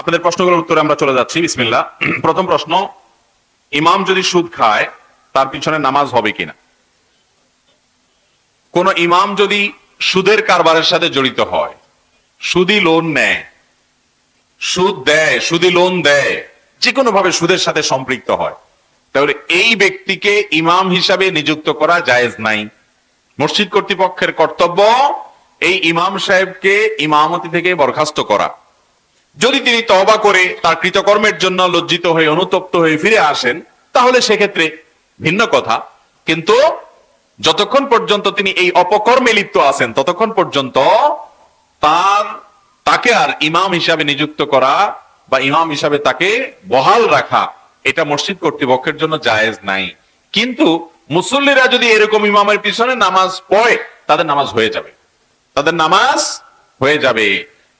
আপনাদের প্রশ্নগুলোর উত্তরে আমরা চলে যাচ্ছি। বিসমিল্লাহ। প্রথম প্রশ্ন, ইমাম যদি সুদ খায় তার পিছনে নামাজ হবে কিনা? কোন ইমাম যদি সুদের কারবারের সাথে জড়িত হয়, সুদি লোন নেয়, সুদ দেয়, সুদি লোন দেয়, যে কোনো ভাবে সুদের সাথে সম্পৃক্ত হয়, তাহলে এই ব্যক্তিকে ইমাম হিসাবে নিযুক্ত করা জায়েজ নাই। মসজিদ কর্তৃপক্ষের কর্তব্য এই ইমাম সাহেবকে ইমামতি থেকে বরখাস্ত করা। যদি তিনি তওবা করে তার কৃতকর্মের জন্য লজ্জিত হয়ে অনুতপ্ত হয়ে ফিরে আসেন, তাহলে সেক্ষেত্রে ভিন্ন কথা। কিন্তু যতক্ষণ পর্যন্ত তিনি এই অপকর্মে লিপ্ত আছেন, ততক্ষণ পর্যন্ত তাকে আর ইমাম হিসাবে নিযুক্ত করা বা ইমাম হিসাবে তাকে বহাল রাখা, এটা মসজিদ কর্তৃপক্ষের জন্য জায়েজ নাই। কিন্তু মুসল্লিরা যদি এরকম ইমামের পিছনে নামাজ পড়ে, তাদের নামাজ হয়ে যাবে, তাদের নামাজ হয়ে যাবে।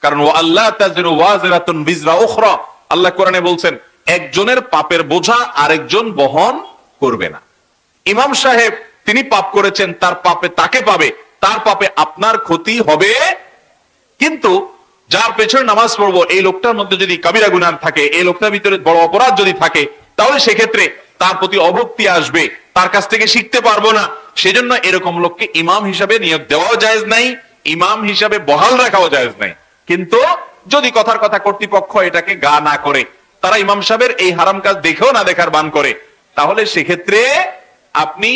কারণ আল্লাহ তাজিরু ওয়াজিরাতুন বিজরা উখরা, আল্লাহ কোরআনে বলছেন একজনের পাপের বোঝা আরেকজন বহন করবে না। ইমাম সাহেব তিনি পাপ করেছেন, তার পাপে তাকে পাবে, তার পাপে আপনার ক্ষতি হবে। কিন্তু যার পেছনে নামাজ পড়বো, এই লোকটার মধ্যে যদি কাবিরা গুনাহ থাকে, এই লোকটার ভিতরে বড় অপরাধ যদি থাকে, তাহলে সেক্ষেত্রে তার প্রতি অভক্তি আসবে, তার কাছ থেকে শিখতে পারবো না। সেজন্য এরকম লোককে ইমাম হিসাবে নিয়োগ দেওয়াও জায়েজ নাই, ইমাম হিসাবে বহাল রাখাও জায়েজ নাই। কিন্তু যদি কথার কথা কর্তৃপক্ষ এটাকে গা না করে, তারা ইমাম সাহেবের এই হারাম কাজ দেখেও না দেখার বান করে, তাহলে সেক্ষেত্রে আপনি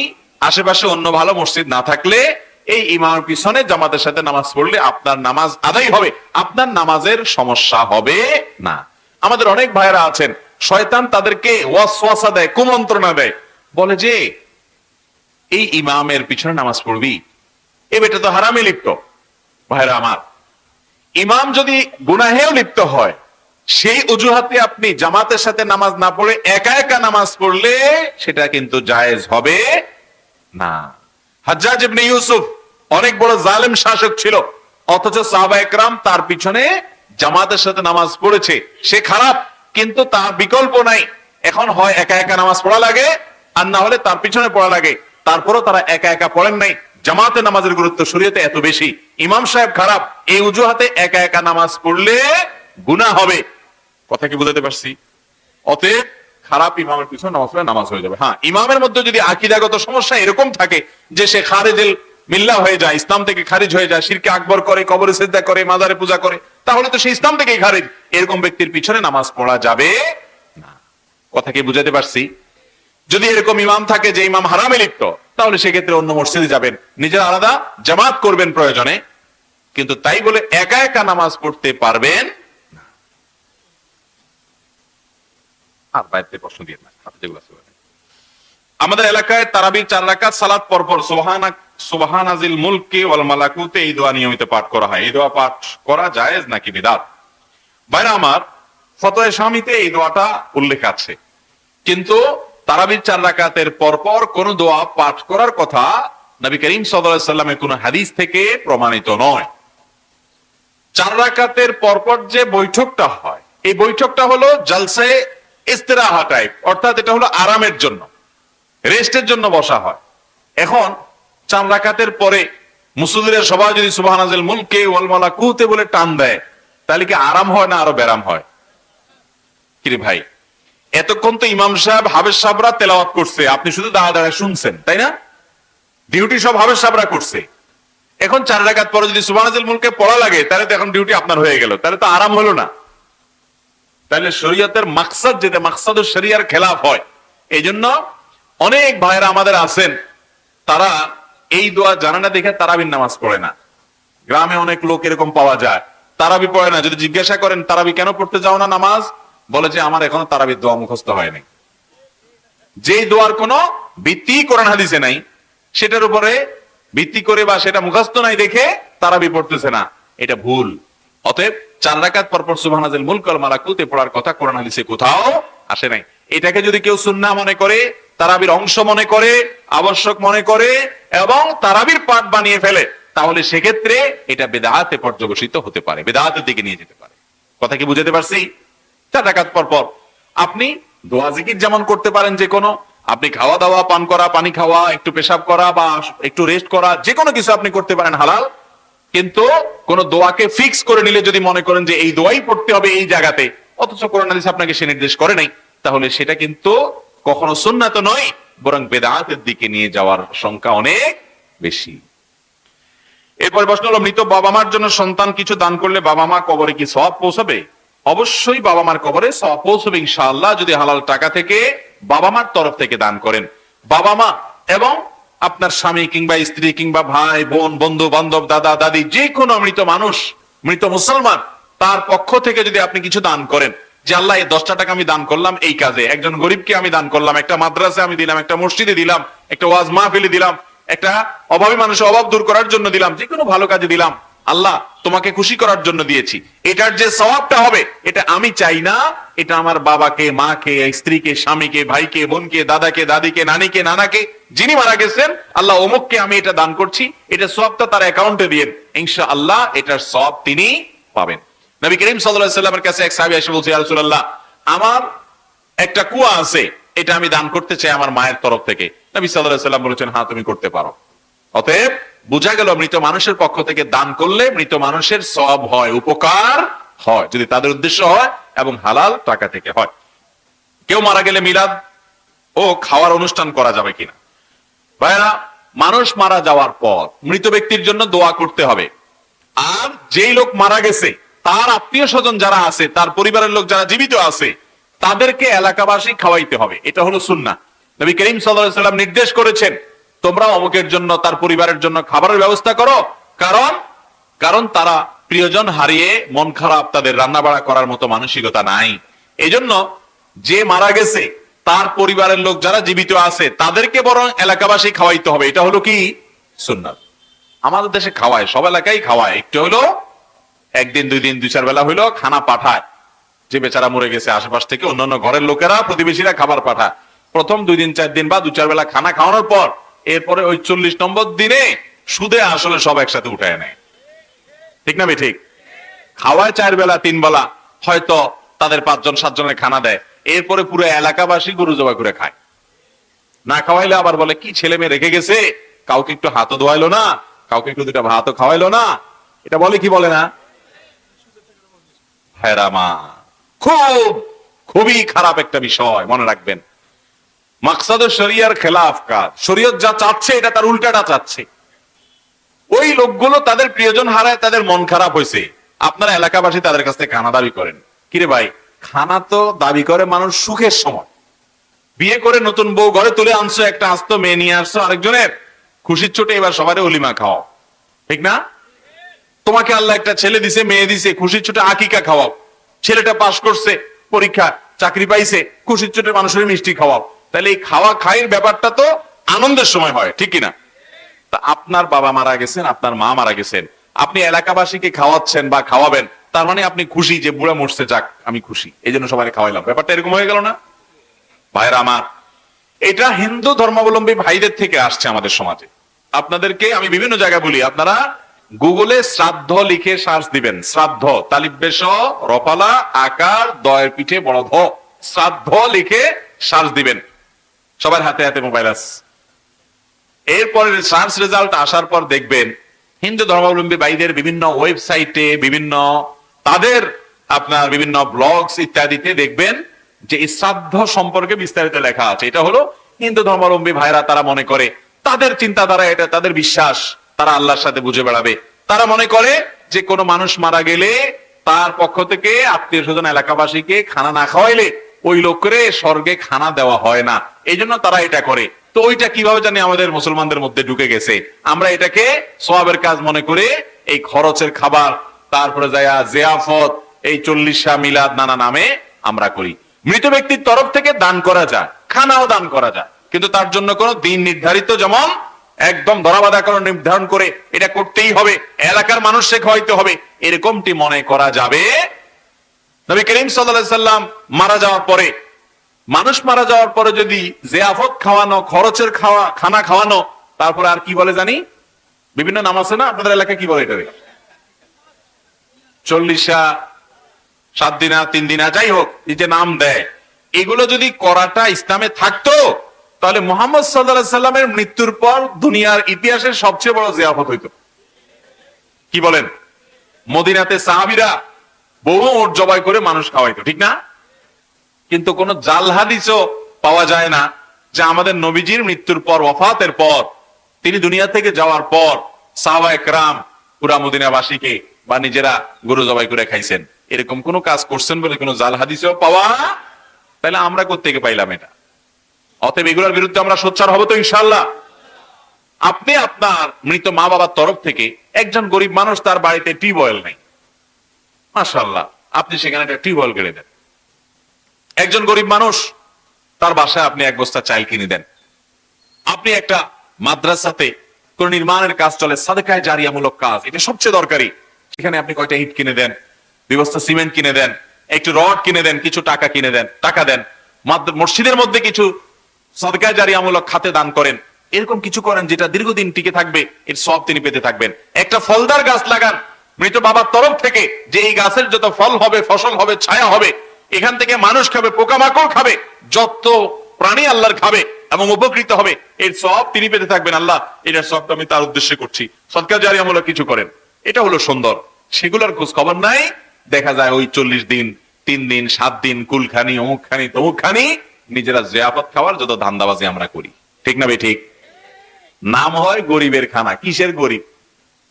আশেপাশে অন্য ভালো মসজিদ না থাকলে এই ইমামের পিছনে জামাতের সাথে নামাজ পড়লে আপনার নামাজ আদায় হবে, আপনার নামাজের সমস্যা হবে না। আমাদের অনেক ভাইরা আছেন, শয়তান তাদেরকে ওয়াসওয়াসা দেয়, কুমন্ত্রণা দেয়, বলে যে এই ইমামের পিছনে নামাজ পড়বি, এ বেটা তো হারামে লিপ্ত। ভাইরা আমার, ইমাম যদি গুনাহেও লিপ্ত হয়, সেই অজুহাতে আপনি জামাতের সাথে নামাজ না পড়ে একা একা নামাজ পড়লে সেটা কিন্তু জায়েজ হবে না। হাজ্জাজ ইবনে ইউসুফ অনেক বড় জালেম শাসক ছিল, অথচ সাহাবা একরাম তার পিছনে জামাতের সাথে নামাজ পড়েছে। সে খারাপ, কিন্তু তার বিকল্প নাই। এখন হয় একা একা নামাজ পড়া লাগে, আর না হলে তার পিছনে পড়া লাগে। তারপরও তারা একা একা পড়েন নাই। জামাতে নামাজের গুরুত্ব শরীয়তে এত বেশি। ইমাম সাহেব খারাপ, এই অজুহাতে একা একা নামাজ পড়লে গুনাহ হবে। কথা কি বুঝাতে পারছি? অতএব খারাপ ইমামের পিছনে নামাজ পড়লে নামাজ হয়ে যাবে। হ্যাঁ, ইমামের মধ্যে যদি আকীদাগত সমস্যা এরকম থাকে যে সে খারিজুল মিল্লাহ হয়ে যায়, ইসলাম থেকে খারিজ হয়ে যায়, শিরকে আকবর করে, কবরে সিজদা করে, মাজারে পূজা করে, তাহলে তো সে ইসলাম থেকেই খারিজ। এরকম ব্যক্তির পিছনে নামাজ পড়া যাবে না। কথা কি বুঝাতে পারছি? যদি এরকম ইমাম থাকে যে ইমাম হারামে লিপ্ত, তাহলে সেক্ষেত্রে অন্য মসজিদে যাবেন, নিজের আলাদা জামাত করবেন প্রয়োজনে, কিন্তু তাই বলে একা একা নামাজ পড়তে পারবেন না। আর বাইরে প্রশ্ন দিয়ে না, আমাদের এলাকায় তারাবির 4 রাকাত সালাত পরপর সুবহানাজিল মুলকি ওয়াল মালাকুতে এই দোয়া নিয়মিত পাঠ করা হয়। এই দোয়া পাঠ করা জায়েজ নাকি বিদআত? ভাইরা আমার, ফতোয়া শামিতে এই দোয়াটা উল্লেখ আছে, কিন্তু তারাবির 4 রাকাতের পরপর কোন দোয়া পাঠ করার কথা নবী করিম সাল্লাল্লাহু আলাইহি ওয়াসাল্লামের কোন হাদিস থেকে প্রমাণিত নয়। 4 রাকাতের পরপর যে বৈঠকটা হয়, এই বৈঠকটা হলো জালসে ইস্তিরাহা টাইপ, অর্থাৎ এটা হলো আরামের জন্য, রেস্টের জন্য বসা হয়। এখন 4 রাকাতের পরে মুসল্লিরা সবাই যদি সুবহানাল মুলকি ওয়াল মালাকুতে বলে টান দেয়, তাহলে কি আরাম হয় না আরো ব্যারাম হয়? কি রে ভাই, এতক্ষণ তো ইমাম সাহেব হাফেজ সাহেবরা তেলাওয়াত করছে, আপনি শুধু দাঁড়া দাঁড়ায় শুনছেন, তাই না? ডিউটি সব হাফেজ সাহেবরা করছে। এখন 4 রাকাত পরে যদি সুবহানাল মুলকি পড়া লাগে, তাহলে তো এখন ডিউটি আপনার হয়ে গেল, তাহলে তো আরাম হলো না। তাহলে শরীয়তের মাকসাদ যেটা মাকসাদুশ শরিয়ার খেলাফ হয়। এই জন্য অনেক ভাইরা আমাদের আছেন, তারা এই দোয়া জানে না দেখে তারাবির নামাজ পড়ে না। গ্রামে অনেক লোক এরকম পাওয়া যায়, তারাবি পড়ে না। যদি জিজ্ঞাসা করেন তারাবি কেন পড়তে যাও না নামাজ, বলে যে আমার এখনো তারাবির দোয়া মুখস্থ হয়নি। যেই দোয়ার কোনো ভিত্তি কোরআন হাদিসে নাই, সেটার উপরে ভিত্তি করে বা সেটা মুখস্থ নাই দেখে তারাবি পড়তেছে না, এটা ভুল। অতএব 4 রাকাত পরপর সুবহানাল মুলকি ওয়াল মালাকুতে পড়ার কথা কোরআন হাদিসে কোথাও আসে নাই। এটাকে যদি কেউ সুন্নাহ মনে করে, তারাবির অংশ মনে করে, আবশ্যক মনে করে এবং তারাবির পাঠ বানিয়ে ফেলে, তাহলে সেক্ষেত্রে এটা বিদআতে পর্যবসিত হতে পারে, বিদআতের দিকে নিয়ে যেতে পারে। কথা কি বুঝাতে পারছি? 4 রাকাত পরপর আপনি দোয়া জিকির যেমন করতে পারেন, যে কোনো আপনি খাওয়া দাওয়া, পান করা, পানি খাওয়া, একটু পেশাব করা বা একটু রেস্ট করা, যে কোনো কিছু আপনি করতে পারেন হালাল। কিন্তু কোন দোয়াকে ফিক্স করে নিলে যদি মনে করেন যে এই দোয়াই পড়তে হবে এই জায়গাতে, অথচ কোরআন হাদিস আপনাকে সে নির্দেশ করে নাই, তাহলে সেটা কিন্তু কখনো সুন্নাত নয়, বরং বেদাতের দিকে নিয়ে যাওয়ার সংখ্যা অনেক বেশি। এরপর প্রশ্ন হলো, মৃত বাবা মার জন্য সন্তান কিছু দান করলে বাবা মা কবরে কি সওয়াব পৌঁছাবে? অবশ্যই বাবা মার কবরে সওয়াব পৌঁছবে ইনশাআল্লাহ, যদি হালাল টাকা থেকে বাবা মার তরফ থেকে দান করেন। বাবা মা এবং আপনার স্বামী কিংবা স্ত্রী কিংবা ভাই বোন, বন্ধু বান্ধব, দাদা দাদি, যে কোনো মৃত মানুষ, মৃত মুসলমান, তার পক্ষ থেকে যদি আপনি কিছু দান করেন, যে আল্লাহ এই 10টা টাকা আমি দান করলাম এই কাজে, একজন গরিবকে আমি দান করলাম, একটা মাদ্রাসা আমি দিলাম, একটা মসজিদে দিলাম, একটা ওয়াজ মাহফিলে দিলাম, একটা অভাবী মানুষের অভাব দূর করার জন্য দিলাম, যে কোনো ভালো কাজে দিলাম, আল্লাহ তোমাকে খুশি করার জন্য দিয়েছি, এটার যে সওয়াবটা হবে এটা আমি চাই না, এটা আমার বাবাকে, মাকে, স্ত্রীকে, স্বামীকে, ভাইকে, বোনকে, দাদাকে, দাদিকে, নানিকে, নানাকে, যিনি মারা গেছেন, আল্লাহ অমুককে আমি এটা দান করছি, এটা সওয়াবটা তার অ্যাকাউন্টে দিয়েন, ইনশাআল্লাহ এটার সওয়াব তিনি পাবেন। নবী করিম সাল্লাল্লাহু আলাইহি ওয়াসাল্লামের কাছে এক সাহাবী এসে বলছে, ইয়া রাসূলুল্লাহ, আমার একটা কুয়া আছে, এটা আমি দান করতে চাই আমার মায়ের তরফ থেকে। নবী সাল্লাল্লাহু আলাইহি ওয়াসাল্লাম বলেছেন, হ্যাঁ তুমি করতে পারো। অতএব বোঝা গেল মৃত মানুষের পক্ষ থেকে দান করলে মৃত মানুষের সওয়াব হয়, উপকার হয়, যদি তাদের উদ্দেশ্য হয় এবং হালাল টাকা থেকে হয়। কেউ মারা গেলে মিলাদ ও খাওয়ার অনুষ্ঠান করা যাবে কিনা? ভাইরা, মানুষ মারা যাওয়ার পর মৃত ব্যক্তির জন্য দোয়া করতে হবে, আর যেই লোক মারা গেছে তার আত্মীয় স্বজন যারা আছে, তার পরিবারের লোক যারা জীবিত আছে, তাদেরকে এলাকাবাসী খাওয়াইতে হবে, এটা হলো সুন্নাহ। নবী করিম সাল্লাল্লাহু আলাইহি ওয়াসাল্লাম নির্দেশ করেছেন, তোমরা অমুকের জন্য, তার পরিবারের জন্য খাবারের ব্যবস্থা করো, কারণ তারা প্রিয়জন হারিয়ে মন খারাপ, তাদের রান্না বাড়া করার মতো মানসিকতা নাই। এই জন্য যে মারা গেছে তার পরিবারের লোক যারা জীবিত আছে তাদেরকে বরং এলাকাবাসী খাওয়াইতে হবে, এটা হলো কি সুন্নাত। আমাদের দেশে খাওয়ায়, সব এলাকায় খাওয়ায়, একটু হলো একদিন, 2 দিন, 2-4 বেলা হইলো খানা পাঠায়, যে বেচারা মরে গেছে আশেপাশ থেকে অন্যান্য ঘরের লোকেরা, প্রতিবেশীরা খাবার পাঠায়। প্রথম 2 দিন 4 দিন বা 2-4 বেলা খানা খাওয়ানোর পর এরপরে ওই 40 নম্বর দিনে সুদে আসলে সব একসাথে উঠায় নেয়, ঠিক না? ঠিক খাওয়ায় 4 বেলা 3 বেলা, হয়তো তাদের 5 জন 7 জনের খানা দেয়, এরপরে পুরো এলাকাবাসী গরু জবাই করে খায়। না খাওয়াইলে আবার বলে, কি ছেলে মেয়ে রেখে গেছে, কাউকে একটু হাতও ধোয়াইলো না, কাউকে একটু 2টা ভাতও খাওয়াইলো না, এটা বলে কি বলে না? হেরামা, খুবই খারাপ একটা বিষয়, মনে রাখবেন। মাকসাদ শরিয়ার খেলাফ কাজ, শরীয়ত যা চাচ্ছে এটা তার উল্টাটা চাচ্ছে। ওই লোকগুলো তাদের প্রিয়জন হারায়, তাদের মন খারাপ হয়েছে, আপনারা এলাকাবাসী তাদের কাছ থেকে খানা দাবি করেন। কিরে ভাই, খানা তো দাবি করে মানুষ সুখের সময়, বিয়ে করে নতুন বউ ঘরে তুলে আনছো, একটা আস্ত মেয়ে নিয়ে আসছো আরেকজনের, খুশির চোটে এবার সবারে অলিমা খাওয়াও, ঠিক না? তোমাকে আল্লাহ একটা ছেলে দিছে, মেয়ে দিছে, খুশির চোটে আকিকা খাওয়াও। ছেলেটা পাশ করছে পরীক্ষা, চাকরি পাইছে, খুশির চোটে মানুষের মিষ্টি খাওয়াও। তাহলে এই খাওয়া খাইয়ের ব্যাপারটা তো আনন্দের সময় হয়, ঠিক কিনা? তা আপনার বাবা মারা গেছেন, আপনার মা মারা গেছেন, আপনি এলাকাবাসীকে খাওয়াচ্ছেন বা খাওয়াবেন, তার মানে আপনি খুশি যে বুড়া মরছে, যাক আমি খুশি, এই জন্য সবাই খাওয়াইলাম। ব্যাপারটা এরকম হয়ে গেল না ভাইরা আমার? এটা হিন্দু ধর্মাবলম্বী ভাইদের থেকে আসছে আমাদের সমাজে। আপনাদেরকে আমি বিভিন্ন জায়গায় বলি, আপনারা গুগলে শ্রাদ্ধ লিখে সার্চ দিবেন, শ্রাদ্ধ তালিব্বেশ রপালা আকার দয়ের পিঠে বড় ধ, শ্রাদ্ধ লিখে সার্চ দিবেন। সবার হাতে হাতে মোবাইল আছে। এরপরে সার্চ রেজাল্ট আসার পর দেখবেন হিন্দু ধর্মাবলম্বী ভাইদের বিভিন্ন ওয়েবসাইটে, বিভিন্ন তাদের আপনার বিভিন্ন ব্লগস ইত্যাদিতে দেখবেন যে এই শ্রাদ্ধ সম্পর্কে বিস্তারিত লেখা আছে। এটা হলো হিন্দু ধর্মাবলম্বী ভাইরা, তারা মনে করে, তাদের চিন্তাধারা এটা, তাদের বিশ্বাস, তারা আল্লাহর সাথে বুঝে বেড়াবে। তারা মনে করে যে কোনো মানুষ মারা গেলে তার পক্ষ থেকে আত্মীয় স্বজন এলাকাবাসীকে খানা না খাওয়াইলে ওই লোকরে স্বর্গে খানা দেওয়া হয় না, এই জন্য তারা এটা করে। তো ওইটা কিভাবে জানি আমাদের মুসলমানদের মধ্যে ঢুকে গেছে, আমরা এটাকে সওয়াবের কাজ মনে করে এই খরচের খাবার, তারপরে যায় জিয়াফত, এই 40 মিলাদ নানা নামে আমরা করি। মৃত ব্যক্তির তরফ থেকে দান করা যায়, খানাও দান করা যায়, কিন্তু তার জন্য কোনো দিন নির্ধারিত, যেমন একদম ধরাবাধা করে নির্ধারণ করে এটা করতেই হবে, এলাকার মানুষকে খাওয়াইতে হবে, এরকমটি মনে করা যাবে। নবী করিম সাল্লাল্লাহু আলাইহি সাল্লাম মারা যাওয়ার পরে, মানুষ মারা যাওয়ার পরে যদি জিয়াফত খাওয়ানো, খরচের খানা খাওয়ানো, তারপরে আর কি বলে জানি, বিভিন্ন নাম আছে না, আপনাদের এলাকায় কি বলে এটা, 40 7 দিনা 3 দিনা যাই হোক, এই যে নাম দেয়, এগুলো যদি করাটা ইসলামে থাকতো তাহলে মুহাম্মদ সাল্লাল্লাহু আলাইহি সাল্লামের মৃত্যুর পর দুনিয়ার ইতিহাসের সবচেয়ে বড় জিয়াফত হইতো। কি বলেন? মদিনাতে সাহাবীরা বহু উট জবাই করে মানুষ খাওয়াইতো, ঠিক না? কিন্তু কোন জাল হাদিসও পাওয়া যায় না যে আমাদের নবীজির মৃত্যুর পর, ওয়াফাতের পর, তিনি দুনিয়া থেকে যাওয়ার পর সাহাবায়ে কেরাম পুরা মদিনাবাসীকে বা নিজেরা গরু জবাই করে খাইছেন, এরকম কোন কাজ করছেন বলে কোন জাল হাদিসও পাওয়া। তাহলে আমরা কোত্থেকে পাইলাম এটা? অতএব এগুলোর বিরুদ্ধে আমরা সোচ্চার হব তো ইনশাআল্লাহ। আপনি আপনার মৃত মা বাবার তরফ থেকে, একজন গরিব মানুষ তার বাড়িতে টিউবওয়েল নেই, মাশাআল্লাহ, আপনি সেখানে একটা টিউবওয়েল গেড়ে দেন। একজন গরিব মানুষ তার বাসায় আপনি এক বস্তা চাল কিনে দেন। আপনি একটা মাদ্রাসাতে কোন নির্মাণের কাজ চলে, সাদকায়ে জারিয়ামূলক কাজ, এটা সবচেয়ে দরকারি, সেখানে আপনি কয়টা ইট কিনে দেন, 2 বস্তা সিমেন্ট কিনে দেন, একটু রড কিনে দেন, কিছু টাকা কিনে দেন, টাকা দেন, মসজিদের মধ্যে কিছু সাদকায়ে জারিয়ামূলক খাতে দান করেন। এরকম কিছু করেন যেটা দীর্ঘদিন টিকে থাকবে, এর সব তিনি পেতে থাকবেন। একটা ফলদার গাছ লাগান মৃত বাবার তরফ থেকে, যে এই গাছের যত ফল হবে, ফসল হবে, ছায়া হবে, এখান থেকে মানুষ খাবে, পোকামাকড় খাবে, যত প্রাণী আল্লাহর খাবে এবং উপকৃত হবে, এর সব তিনি পেতে থাকবেন। আল্লাহ এটার সবটা আমি তার উদ্দেশ্যে করছি, সদকা জারিয়ামূলক কিছু করেন। এটা হলো সুন্দর। সেগুলোর খোঁজ খবর নাই। দেখা যায় ওই 40 দিন, 3 দিন, 7 দিন, কুলখানি, অমুকখানি, তমুকখানি, নিজেরা জিয়াফত খাওয়ার যত ধান্দাবাজি আমরা করি, ঠিক না ভাই? ঠিক। নাম হয় গরিবের খানা। কিসের গরিব?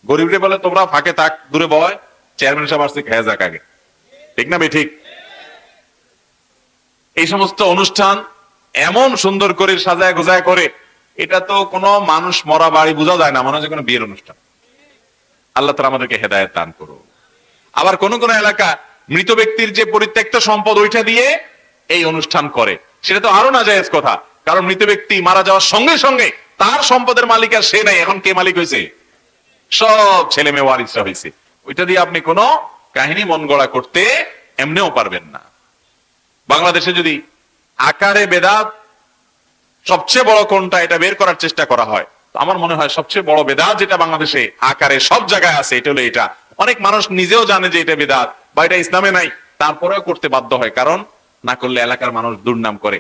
গরিবরে বলে তোমরা ফাঁকে থাক, দূরে বয়, চেয়ারম্যান সাহেব আসছে, খেয়ে যাক আগে, ঠিক না ভাই? ঠিক। এই সমস্ত অনুষ্ঠান এমন সুন্দর করে সাজায় গোজায় করে, এটা তো কোনো মানুষ মরা বাড়ি বোঝা যায় না, মনে হয় কোনো বিয়ের অনুষ্ঠান। আল্লাহ তাআলা আমাদেরকে হেদায়েত দান করুন। আবার কোন কোন এলাকা মৃত ব্যক্তির যে পরিত্যক্ত সম্পদ, ওইটা দিয়ে এই অনুষ্ঠান করে, সেটা তো আরো নাজায়েজ কথা। কারণ মৃত ব্যক্তি মারা যাওয়ার সঙ্গে সঙ্গে তার সম্পদের মালিক আর সে নাই, এখন কে মালিক হয়েছে? সব ছেলে মেয়ে ওয়ারিসরা হয়েছে। ওইটা দিয়ে আপনি কোনো কাহিনী মন গড়া করতে এমনিও পারবেন না। বাংলাদেশে যদি আকারে বেদাত সবচেয়ে বড় কোনটা, এটা বের করার চেষ্টা করা হয়, তো আমার মনে হয় সবচেয়ে বড় বেদাত যেটা বাংলাদেশে আকারে সব জায়গায় আছে, এটা হলো এটা। অনেক মানুষ নিজেও জানে যে এটা বেদাত বা এটা ইসলামে নাই, তারপরেও করতে বাধ্য হয়, কারণ না করলে এলাকার মানুষ দুর্নাম করে,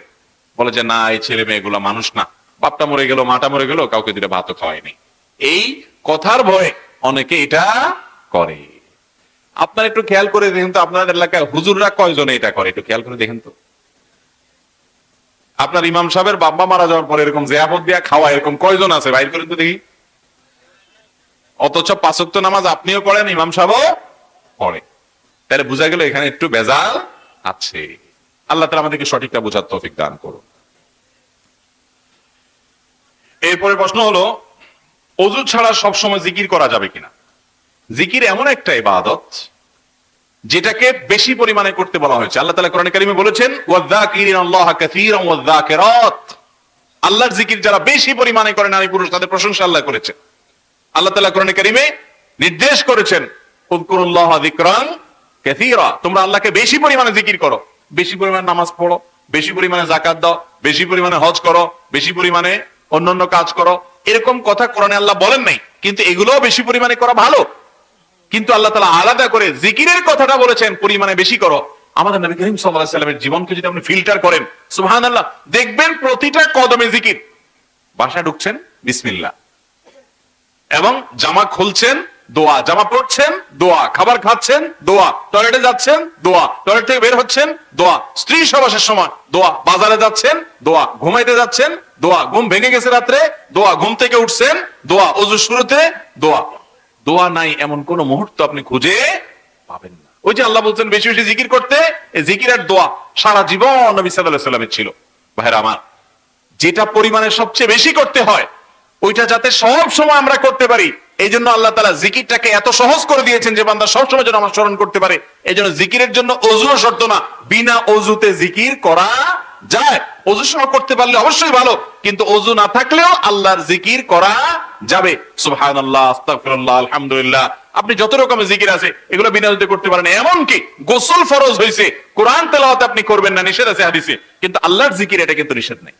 বলে যে না, এই ছেলে মেয়েগুলো মানুষ না, বাপটা মরে গেল, মাটা মরে গেল, কাউকে দিলে ভাতও খাওয়ায়নি, এই কথার ভয়ে অনেকে এটা করে। আপনারা একটু খেয়াল করে দেখেন তো, আপনাদের এলাকায় হুজুররা কয়জনে এটা করে, একটু খেয়াল করে দেখেন তো। আপনার ইমাম সাহেবের বাবা মারা যাওয়ার পরে এরকম জিয়াফত দিয়া খাওয়া এরকম কয়জন আছে, বাইর করেন তো দেখি। অথচ 5 ওয়াক্ত নামাজ আপনিও পড়েন, ইমাম সাহেবও পড়ে, তাহলে বোঝা গেল এখানে একটু ভেজাল আছে। আল্লাহ তাআলা আমাদেরকে সঠিকটা বোঝার তৌফিক দান করুন। এরপরে প্রশ্ন হলো, ওযু ছাড়া সবসময় জিকির করা যাবে কিনা? জিকির এমন একটা ইবাদত যেটাকে বেশি পরিমাণে করতে বলা হয়েছে। আল্লাহ তাআলা কোরআনে কারিমে বলেছেন, ওয়াযাকিরিনাল্লাহা কাসীরান ওয়াযাকিরাত, আল্লাহর জিকির যারা বেশি পরিমাণে করে, নারী পুরুষ, তাদের প্রশংসা আল্লাহ করেছেন। আল্লাহ তাআলা কোরআনে কারিমে নির্দেশ করেছেন, উযকুরুল্লাহা যিকরান কাসীরা, তোমরা আল্লাহকে বেশি পরিমাণে জিকির করো, বেশি পরিমাণে নামাজ পড়ো, বেশি পরিমাণে যাকাত দাও, বেশি পরিমাণে হজ করো, বেশি পরিমাণে অন্যান্য কাজ করো। এরকম কথা কোরআনে আল্লাহ বলেন নাই, কিন্তু এগুলোও বেশি পরিমাণে করা ভালো। কিন্তু আল্লাহ তাআলা আলাদা করে জিকিরের কথাটা বলেছেন, পরিমাণে বেশি করো। আমাদের নবী করিম সাল্লাল্লাহু আলাইহি ওয়াসাল্লামের জীবনকে যদি আপনি ফিল্টার করেন, সুবহানাল্লাহ, দেখবেন প্রতিটা কদমে জিকির। বাসায় ঢুকছেন বিসমিল্লাহ, এবং জামা খুলছেন দোয়া, জামা পরছেন দোয়া, খাবার খাচ্ছেন দোয়া, টয়লেটে যাচ্ছেন দোয়া, টয়লেট থেকে বের হচ্ছেন দোয়া, স্ত্রী সহবাসের সময় দোয়া, বাজারে যাচ্ছেন দোয়া, ঘুমাইতে যাচ্ছেন দোয়া, ঘুম ভেঙে গেছে রাত্রে দোয়া, ঘুম থেকে উঠছেন দোয়া, ওযু শুরুতে দোয়া। দোয়া নাই এমন কোন মুহূর্ত আপনি খুঁজে পাবেন না। ওই যে আল্লাহ বলছেন বেশি বেশি জিকির করতে, এই জিকির আর দোয়া সারা জীবন নবী সাল্লাল্লাহু আলাইহি ওয়াসাল্লামের ছিল। ভাইরা আমার, যেটা পরিমাণে সবচেয়ে বেশি করতে হয়, ওইটা যাতে সব সময় আমরা করতে পারি, এই জন্য আল্লাহ তাআলা জিকিরটাকে এত সহজ করে দিয়েছেন যে বান্দা সব সময় যেন আমার স্মরণ করতে পারে। এই জন্য জিকিরের জন্য ওযুও শর্ত না, বিনা ওযুতে জিকির করা যায়। ওযু সহ করতে পারলে অবশ্যই ভালো, কিন্তু ওযু না থাকলেও আল্লাহর জিকির করা যাবে। সুবহানাল্লাহ, আস্তাগফিরুল্লাহ, আলহামদুলিল্লাহ, আপনি যত রকমের জিকির আছে এগুলো বিনা ওযুতে করতে পারেন। এমনকি গোসল ফরজ হয়েছে, কোরআন তেলাওয়াত আপনি করবেন না, নিষেধ আছে হাদিসে, কিন্তু আল্লাহর জিকির এটা কিন্তু নিষেধ নেই।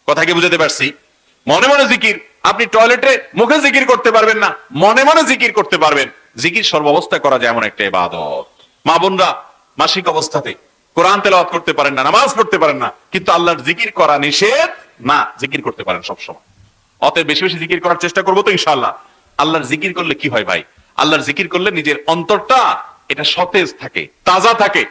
কথা কি বুঝাতে পারছি? মনে মনে জিকির, আপনি টয়লেটে মুখে জিকির করতে পারবেন না, মনে মনে জিকির করতে পারবেন। জিকির সর্বাবস্থায় করা যায় এমন একটা ইবাদত। মা বোনরা মাসিক অবস্থাতে কোরআন তেলাওয়াত করতে পারেন না, নামাজ পড়তে পারেন না, কিন্তু আল্লাহর জিকির করা নিষেধ না, জিকির করতে পারেন সব সময়। অতএব বেশি বেশি জিকির করার চেষ্টা করবো তো ইনশাআল্লাহ। আল্লাহর জিকির করলে কি হয় ভাই? আল্লাহর জিকির করলে নিজের অন্তরটা এটা সতেজ থাকে, তাজা থাকে,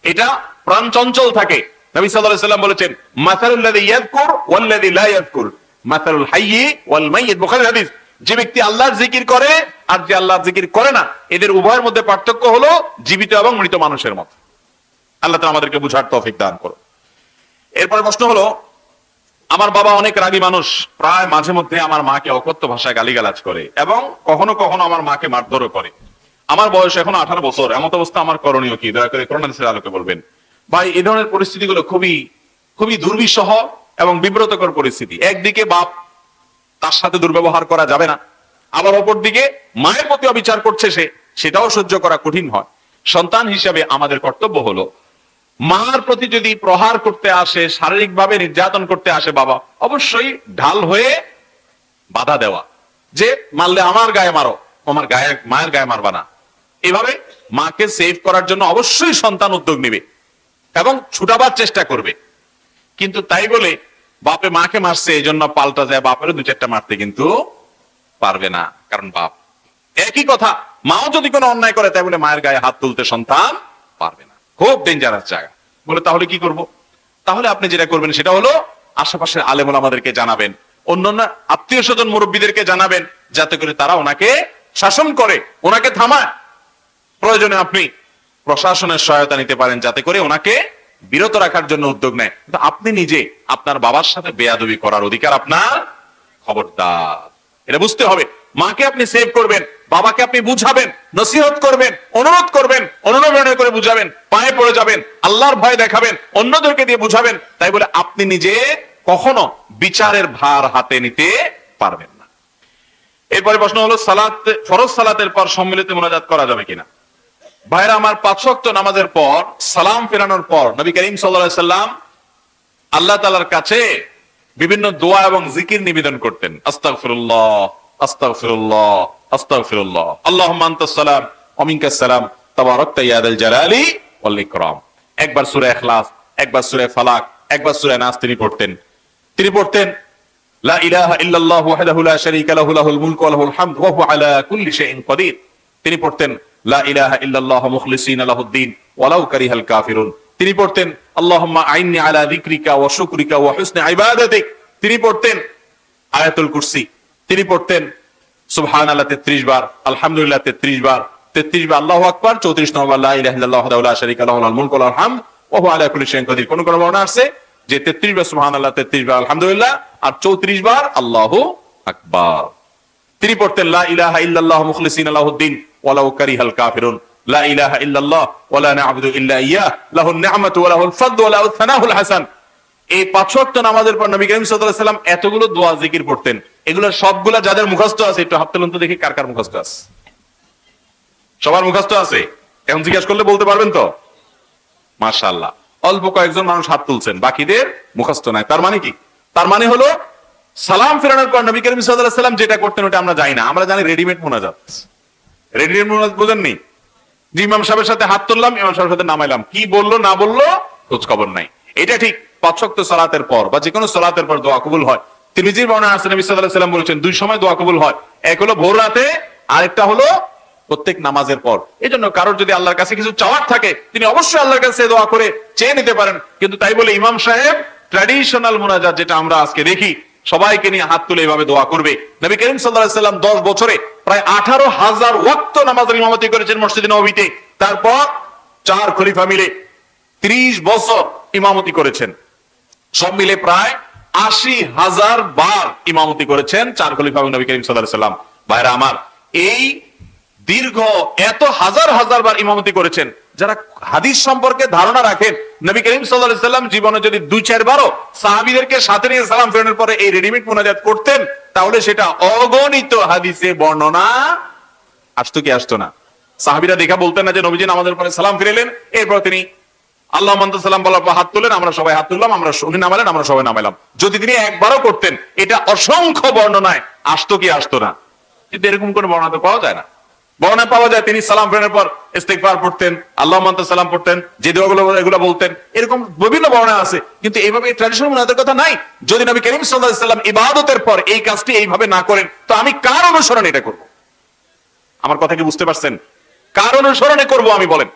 এটা প্রাণ চঞ্চল থাকে। নবী সাল্লাল্লাহু আলাইহি সাল্লাম বলেছেন, মাসালুল্লাযী ইয়াযকুর ওয়াল্লাযী লা ইয়াযকুর মাসালুল হাইয়্যি ওয়াল মাইয়্যিত। বুখারীর হাদিস। যে ব্যক্তি আল্লাহর জিকির করে আর যে আল্লাহর জিকির করে না, এদের উভয়ের মধ্যে পার্থক্য হলো জীবিত এবং মৃত মানুষের মতো। আল্লাহ তাআলা আমাদেরকে বুঝার তৌফিক দান করুন। এরপরে প্রশ্ন হলো, আমার বাবা অনেক রাগী মানুষ, প্রায় মাঝে মধ্যে আমার মাকে অকথ্য ভাষায় গালিগালাজ করে এবং কখনো কখনো আমার মাকে মারধরও করে। আমার বয়স এখন 18 বছর। এমত অবস্থা আমার করণীয় কি? দয়া করে কোরআন হাদিসের আলোকে বলবেন। ভাই, এই ধরনের পরিস্থিতিগুলো খুবই খুবই দুর্বিষহ এবং বিব্রতকর পরিস্থিতি। একদিকে বাপ, তার সাথে দুর্ব্যবহার করা যাবে না, আবার অপর দিকে মায়ের প্রতি অবিচার করছে সে, সেটাও সহ্য করা কঠিন হয়। সন্তান হিসেবে আমাদের কর্তব্য হলো, মার প্রতি যদি প্রহার করতে আসে, শারীরিকভাবে নির্যাতন করতে আসে বাবা, অবশ্যই ঢাল হয়ে বাধা দেওয়া, যে মারলে আমার গায়ে মারো, আমার গায়ে, মায়ের গায়ে মারবা না। এভাবে মাকে সেভ করার জন্য অবশ্যই সন্তান উদ্যোগ নেবে এবং ছুটাবার চেষ্টা করবে। কিন্তু তাই বলে বাপে মাকে মারছে এই জন্য পাল্টা যায় বাপেরও 2-4টা মারতে কিন্তু পারবে না, কারণ বাপ। একই কথা, মাও যদি কোনো অন্যায় করে তাই বলে মায়ের গায়ে হাত তুলতে সন্তান পারবে না। খুব ডেঞ্জারাস জায়গা। বলে তাহলে কি করব? তাহলে আপনি যেটা করবেন সেটা হলো, আশেপাশের আলেম ওলামাদেরকে জানাবেন, অন্যান্য আত্মীয় স্বজন মুরব্বীদেরকে জানাবেন, যাতে করে তারা ওনাকে শাসন করে, ওনাকে থামায়। প্রয়োজনে আপনি প্রশাসনের সহায়তা নিতে পারেন, যাতে করে ওনাকে বিরত রাখার জন্য উদ্যোগ নেয়। কিন্তু আপনি নিজে আপনার বাবার সাথে বেয়াদবি করার অধিকার আপনার, খবরদার। এটা বুঝতে হবে। মাকে আপনি সেভ করবেন, বাবাকে আপনি বুঝাবেন, নসিহত করবেন, অনুরোধ করবেন, অনুনয় করে বুঝাবেন, পায়ে পড়ে যাবেন, আল্লাহর ভয় দেখাবেন, অন্যদেরকে দিয়ে বুঝাবেন। তাই বলে আপনি নিজে কখনো বিচারের ভার হাতে নিতে পারবেন না। এরপরে প্রশ্ন হলো, সালাত, ফরজ সালাতের পর সম্মিলিত মুনাজাত করা যাবে কিনা? ভাইরা আমার, 5 ওয়াক্ত নামাজের পর সালাম ফেরানোর পর নবী করিম সাল্লাল্লাহু আলাইহি সাল্লাম আল্লাহ তাআলার কাছে বিভিন্ন দোয়া এবং জিকির নিবেদন করতেন। আস্তাগফিরুল্লাহ, আস্তাগফিরুল্লাহ, আস্তাগফিরুল্লাহ, আল্লাহুম্মা আনতাস সালাম ওয়া মিনকাস সালাম, তাবারাকতা ইয়া যাল জালালি ওয়াল ইকরাম। একবার সূরা ইখলাস, একবার সূরা ফালাক, একবার সূরা নাস তিনি পড়তেন। তিনি পড়তেন, লা ইলাহা ইল্লাল্লাহু ওয়াহদাহু লা শারীকা লাহু, লাহুল মুলকু ওয়া লাহুল হামদু ওয়া হুয়া আলা কুল্লি শাইইন কাদির। তিনি পড়তেন, লা ইলাহা ইল্লাল্লাহু মুখলিসিনা লাহুদ-দ্বীন ওয়ালাউ কারিহাল কাফিরুন। তিনি পড়তেন, আল্লাহুম্মা আইন্নি আলা যিকরিকা ওয়া শুকরিকা ওয়া হুসনি ইবাদাতিক। তিনি পড়তেন আয়াতুল কুরসি। তিনি পড়তেন সুবহানাল্লাহ 33 বার, আলহামদুলিল্লাহ 33 বার, 33 বার আল্লাহু আকবার, 34 নম্বর লা ইলাহা ইল্লাল্লাহু ওয়াহদাহু লা শারীকা লাহু লাহুল মুলকু ওয়া লাহুল হামদু ওয়া হুয়া আলা কুল্লি শাইইন কাদির। কোন কোন বর্ণনা আছে যে 33 বার সুবহানাল্লাহ, 33 বার আলহামদুলিল্লাহ, আর 34 বার আল্লাহু আকবার। তিনি পড়তেন লা ইলাহা ইল্লাল্লাহু মুখলিসিনা লাহুদ-দ্বীন ওয়ালাউ কারিহাল কাফিরুন, লা ইলাহা ইল্লাল্লাহ ওয়া লা না'বুদু ইল্লা ইয়্যাহ, লাহুন নি'মাতু ওয়া লাহুল ফাদলু ওয়া লাহুস সানাউল হাসান। এই 5 ওয়াক্ত নামাজের পর নবী করিম সাল্লাল্লাহু আলাইহি সাল্লাম এতগুলো দোয়া জিকির পড়তেন। এগুলো সবগুলা যাদের মুখস্থ আছে, একটু হাত তুলুন তো দেখি কার কার মুখস্থ আছে। সবার মুখস্থ আছে? এখন জিজ্ঞাসা করলে বলতে পারবেন তো? মাশাআল্লাহ, অল্প কয়েকজন মানুষ হাত তুলছেন, বাকিদের মুখস্থ নাই। তার মানে কি? তার মানে হলো, সালাম ফেরানোর পর নবী করিম সাল্লাল্লাহু আলাইহি সাল্লাম যেটা করতেন ওটা আমরা জানি না। আমরা জানি রেডিমেড মুনাজাত। রেডিমেড মুনাজাত বুঝেননি? যে ইমাম সাহেবের সাথে হাত তুললাম, ইমাম সাহেবের সাথে নামাইলাম, কি বললো না বললো খোঁজ খবর নাই। এটা ঠিক 5 ওয়াক্ত সালাতের পর বা যে কোনো সালাতের পর দোয়া কবুল হয়। তিরমিজির বর্ণনা আছে, নবী সাল্লাল্লাহু আলাইহি সাল্লাম বলেছেন 2 সময় দোয়া কবুল হয়। এক হলো ভোর রাতে, আরেকটা হলো প্রত্যেক নামাজের পর। এজন্য কারোর যদি আল্লাহর কাছে কিছু চাওয়ার থাকে, তিনি অবশ্যই আল্লাহর কাছে দোয়া করে চেয়ে নিতে পারেন। কিন্তু তাই বলে ইমাম সাহেব ট্র্যাডিশনাল মুনাজাত যেটা আমরা আজকে দেখি, সবাইকে নিয়ে হাত তুলে এভাবে দোয়া করবে। নবী করিম সাল্লাল্লাহু আলাইহি সাল্লাম 10 বছরে প্রায় 18,000 ওয়াক্ত নামাজের ইমামতি করেছেন মসজিদে নববীতে। তারপর 4 খলিফা মিলে 30 বছর ইমামতি করেছেন। সব মিলে প্রায় 80,000 বার ইমামতি করেছেন 4 খলিফা এবং নবী করিম সাল্লাল্লাহু আলাইহি সাল্লাম। ভাইরা আমার, এই দীর্ঘ এত হাজার হাজার বার ইমামতি করেছেন, যারা হাদিস সম্পর্কে ধারণা রাখেন, নবী করিম সাল্লাল্লাহু আলাইহি সাল্লাম জীবনে যদি 2-4 বারও সাহাবীদেরকে সাথে নিয়ে সালাম ফেরানোর পরে এই রেডিমেড মুনাজাত করতেন, তাহলে সেটা অগণিত হাদিসে বর্ণনা আসতো কি আসতো না? সাহাবীরা দেখা বলতেন না যে নবীজি নামাজের পরে সালাম ফিরালেন, এরপর তিনি আল্লাহুম্মা আনতাস সালাম বলার পর হাত তুললেন, আমরা সবাই হাত তুললাম, আমরা উনি নামালেন, আমরা সবাই নামাইলাম। যদি তিনি একবারও করতেন, এটা অসংখ্য বর্ণনায় আসতো কি আসতো না? কিন্তু এরকম কোন বর্ণনা তো পাওয়া যায় না। বর্ণনা পাওয়া যায় তিনি সালাম ফেরানোর পর ইস্তিগফার পড়তেন, আল্লাহুম্মা আনতাস সালাম পড়তেন, যে দোয়াগুলো এগুলো বলতেন, এরকম বিভিন্ন বর্ণনা আছে। কিন্তু এইভাবে ট্র্যাডিশনাল মুনাজাতের কথা নাই। যদি নবী করিম সাল্লাল্লাহু আলাইহি সাল্লাম ইবাদতের পর এই কাজটি এইভাবে না করেন, তো আমি কার অনুসরণ এটা করব? আমার কথা কি বুঝতে পারছেন? কার অনুসরণে করব আমি বলেন?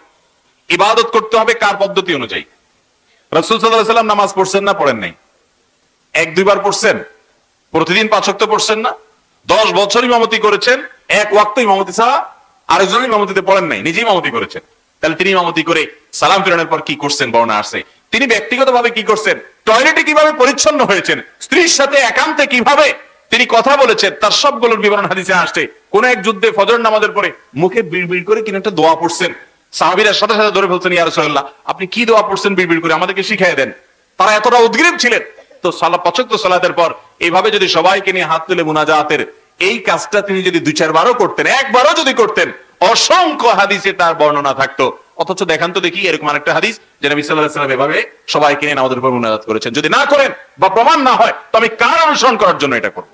ইবাদত করতে হবে কার পদ্ধতি অনুযায়ী? রাসূল সাল্লাল্লাহু আলাইহি ওয়াসাল্লাম নামাজ পড়ছেন না পড়েন নাই? এক দুইবার পড়ছেন? প্রতিদিন 5 ওয়াক্ত পড়ছেন না? 10 বছর ইমামতি করেছেন, এক ওয়াক্ত ইমামতি ছাড়া আরেকজন ইমামতিতে পড়েন নাই, নিজেই ইমামতি করেছেন। তাহলে তিনি ইমামতি করে সালাম ফিরানোর পর কি করছেন বর্ণনা আসছে। তিনি ব্যক্তিগতভাবে কি করছেন, টয়লেটে কিভাবে পরিচ্ছন্ন হয়েছেন, স্ত্রীর সাথে একান্তে কিভাবে তিনি কথা বলেছেন, তার সবগুলোর বিবরণ হাদিসে আসছে। কোন এক যুদ্ধে ফজর নামাজের পরে মুখে বিড়বিড় করে কিনা একটা দোয়া পড়ছেন, সাহাবীরা সাথে সাথে ধরে ফেলছেন, ইয়া রাসূলুল্লাহ আপনি কি দোয়া পড়ছেন বিড়বিড় করে, আমাদেরকে শিখিয়ে দেন। তারা এতটা উদ্গ্রীব ছিলেন। তো সালাত 5 ওয়াক্ত সালাতের পর এইভাবে যদি সবাইকে নিয়ে হাত তুলে মুনাজাতের এই কাজটা তিনি যদি 2-4 বারও করতেন, একবারও যদি করতেন, অসংখ্য হাদিসে তার বর্ণনা থাকতো। অথচ দেখান তো দেখি এরকম আরেকটা হাদিস যে নবী সাল্লাল্লাহু আলাইহি ওয়াসাল্লাম এভাবে সবাইকে নিয়ে নামাজের পর মুনাজাত করেছেন। যদি না করেন বা প্রমাণ না হয় তো আমি কার অনুসরণ করার জন্য এটা করব?